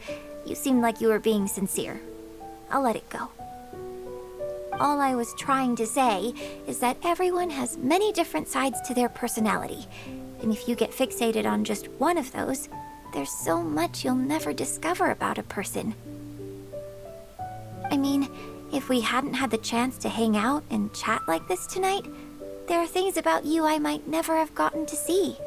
You seemed like you were being sincere. I'll let it go. All I was trying to say is that everyone has many different sides to their personality. And if you get fixated on just one of those, there's so much you'll never discover about a person. I mean, if we hadn't had the chance to hang out and chat like this tonight, there are things about you I might never have gotten to see.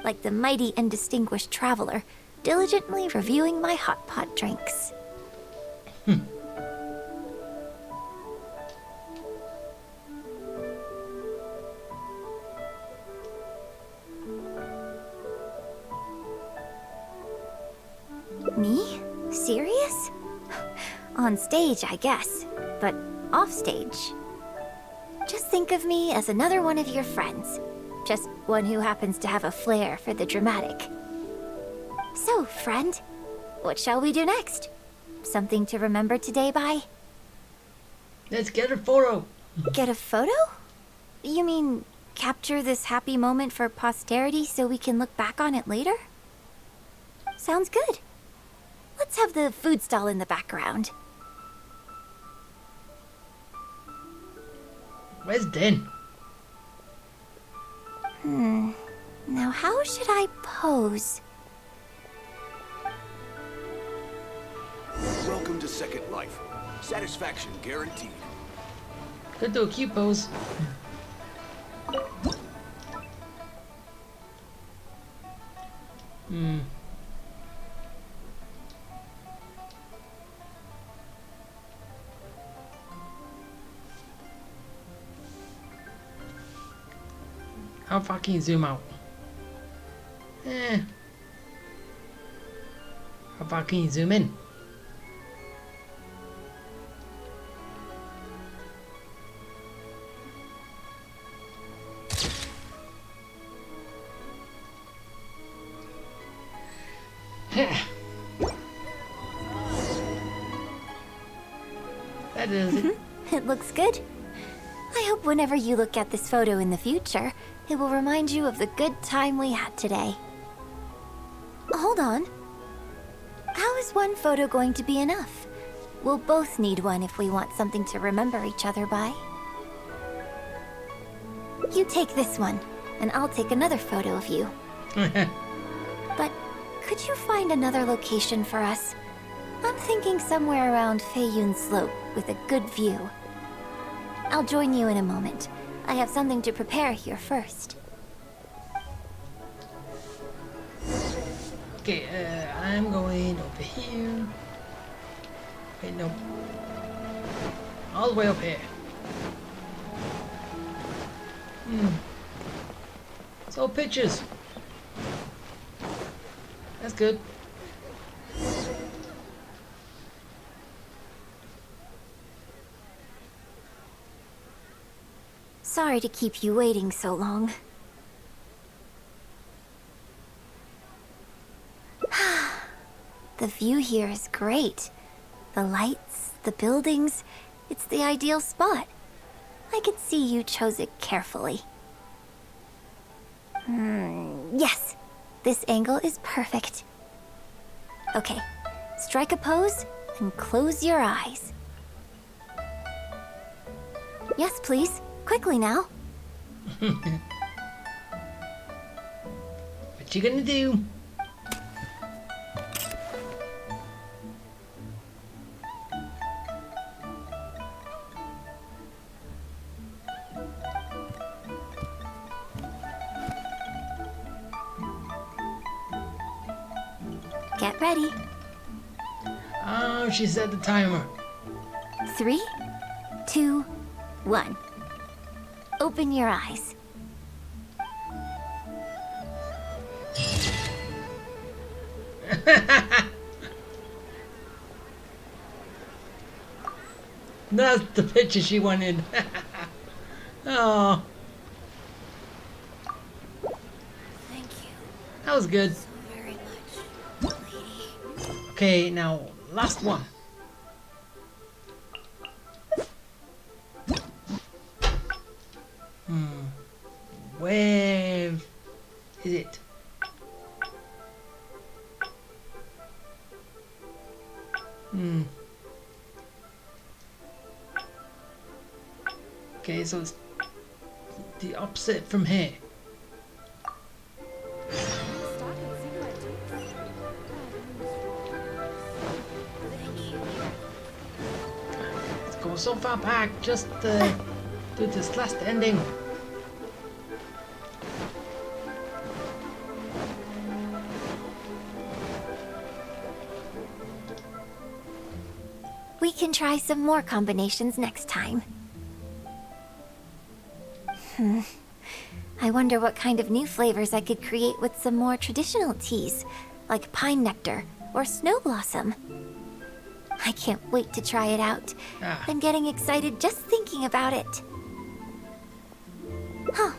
Like the mighty and distinguished traveler, diligently reviewing my hot pot drinks. Me? Serious? On stage, I guess, but off stage. Just think of me as another one of your friends. Just one who happens to have a flair for the dramatic. So, friend, what shall we do next? Something to remember today by? Let's get a photo. Get a photo? You mean capture this happy moment for posterity so we can look back on it later? Sounds good. Let's have the food stall in the background. Where's Din? Now how should I pose? Welcome to Second Life. Satisfaction guaranteed. Could do a cute pose. How far can you zoom out? How far can you zoom in? That is it. It looks good. I hope whenever you look at this photo in the future, it will remind you of the good time we had today. Hold on. How is one photo going to be enough? We'll both need one if we want something to remember each other by. You take this one, and I'll take another photo of you. But could you find another location for us? I'm thinking somewhere around Feiyun Slope with a good view. I'll join you in a moment. I have something to prepare here first. Okay, I'm going over here. Wait, no. All the way up here. So pictures. That's good. Sorry to keep you waiting so long. The view here is great. The lights, the buildings, it's the ideal spot. I could see you chose it carefully. Yes, this angle is perfect. Okay, strike a pose and close your eyes. Yes, please. Quickly now. What you gonna do? Get ready. Oh, she set the timer. 3, 2, 1. Open your eyes. That's the picture she wanted. Oh. Thank you That was good. so very much, lady. Okay, now last one. Where is it? Okay, so it's the opposite from here. Let's go so far back, just do this last ending. We can try some more combinations next time. I wonder what kind of new flavors I could create with some more traditional teas, like pine nectar or snow blossom. I can't wait to try it out. I'm getting excited just thinking about it. Huh.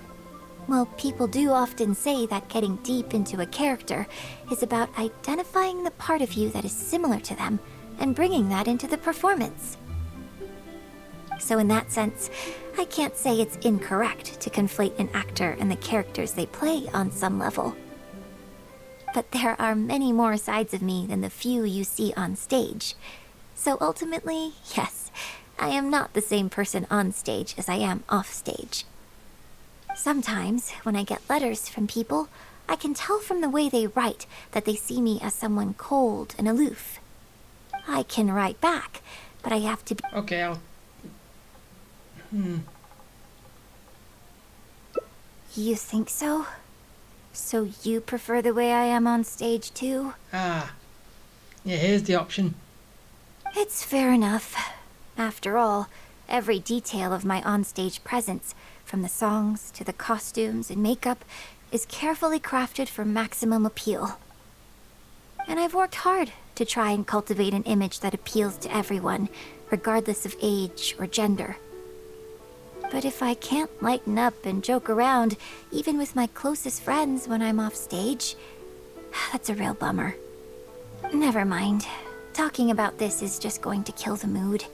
Well, people do often say that getting deep into a character is about identifying the part of you that is similar to them and bringing that into the performance. So in that sense, I can't say it's incorrect to conflate an actor and the characters they play on some level. but there are many more sides of me than the few you see on stage. So ultimately, yes, I am not the same person on stage as I am off stage. Sometimes, when I get letters from people, I can tell from the way they write that they see me as someone cold and aloof. I can write back, but I have to be... Okay, I'll... You think so? So you prefer the way I am on stage too? Ah. Yeah, here's the option. It's fair enough. After all, every detail of my onstage presence, from the songs to the costumes and makeup, is carefully crafted for maximum appeal. And I've worked hard to try and cultivate an image that appeals to everyone, regardless of age or gender. But if I can't lighten up and joke around, even with my closest friends when I'm off stage, that's a real bummer. Never mind. Talking about this is just going to kill the mood.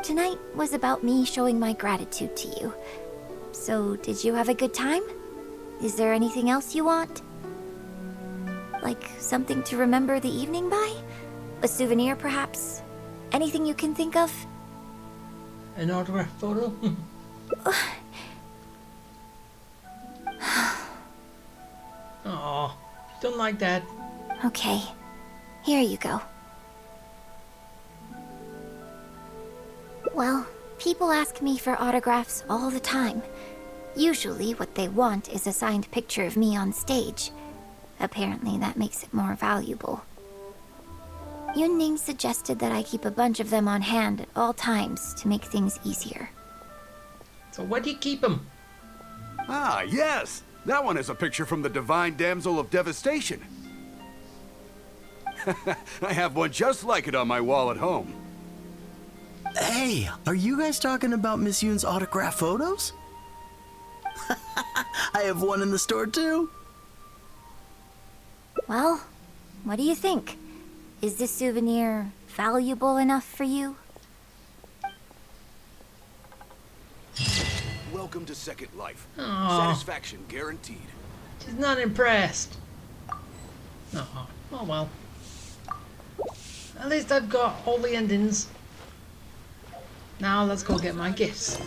Tonight was about me showing my gratitude to you. So, did you have a good time? Is there anything else you want? Like something to remember the evening by? A souvenir, perhaps? Anything you can think of? An autograph photo? Aw, don't like that. Okay, here you go. Well, people ask me for autographs all the time. Usually what they want is a signed picture of me on stage. Apparently that makes it more valuable. Yunning suggested that I keep a bunch of them on hand at all times to make things easier. So where do you keep them? Ah, yes! That one is a picture from the Divine Damsel of Devastation. I have one just like it on my wall at home. Hey, are you guys talking about Miss Yoon's autograph photos? I have one in the store too. Well, what do you think? Is this souvenir valuable enough for you? Welcome to Second Life. Aw. Satisfaction guaranteed. She's not impressed. Oh, oh well. At least I've got all the endings. Now let's go get my gifts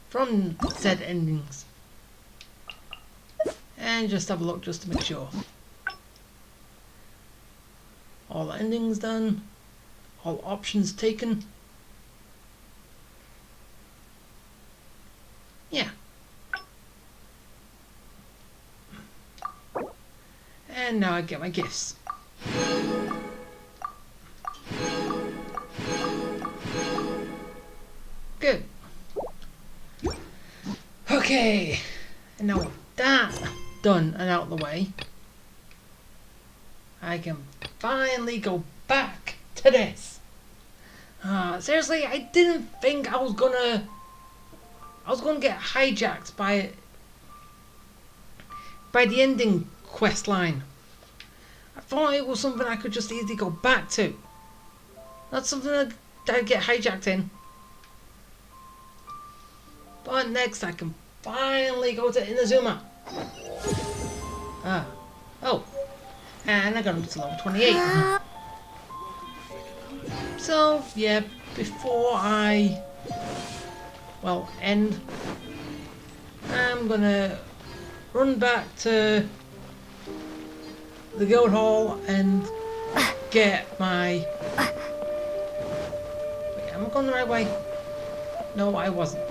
from said endings. And just have a look just to make sure. All endings done. All options taken. Yeah. And now I get my gifts. Good. Okay. And now with that done and out of the way, I can finally go back to this. Seriously, I didn't think I was gonna get hijacked by the ending quest line. I thought it was something I could just easily go back to. Not something that I'd get hijacked in. But next I can finally go to Inazuma. Oh. And I got him to level 28. So, yeah, before I, well, end, I'm gonna run back to the guild hall and get my... Wait, am I going the right way? No, I wasn't.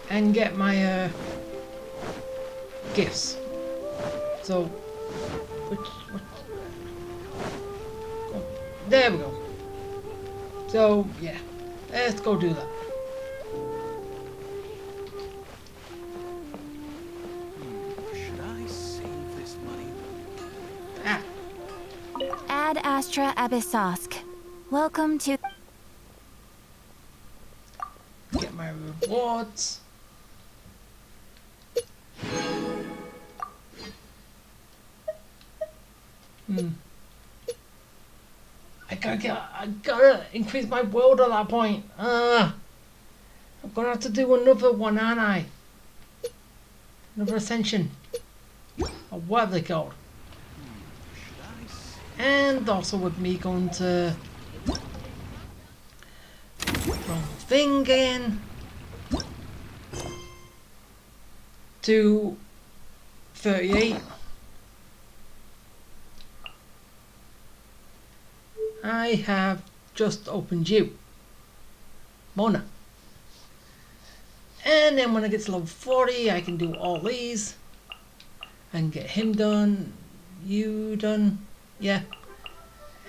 And get my gifts. So, which oh, there we go. So yeah, let's go do that. Should I save this money? Ah, Ad Astra Abyssosk. Welcome to... get my rewards. I gotta increase my world at that point. I'm gonna have to do another one, aren't I? Another ascension. Or whatever they called. And also with me going to wrong thing again. To 38. I have just opened you. Mona. And then when I get to level 40, I can do all these. And get him done. You done. Yeah.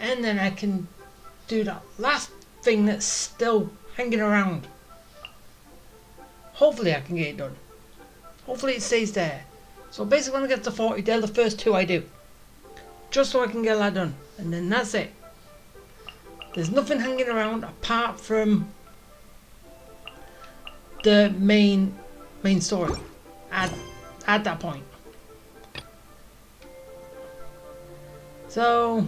And then I can do that last thing that's still hanging around. Hopefully I can get it done. Hopefully it stays there. So basically when I get to 40, they're the first two I do. Just so I can get that done. And then that's it. There's nothing hanging around apart from the main story at that point. So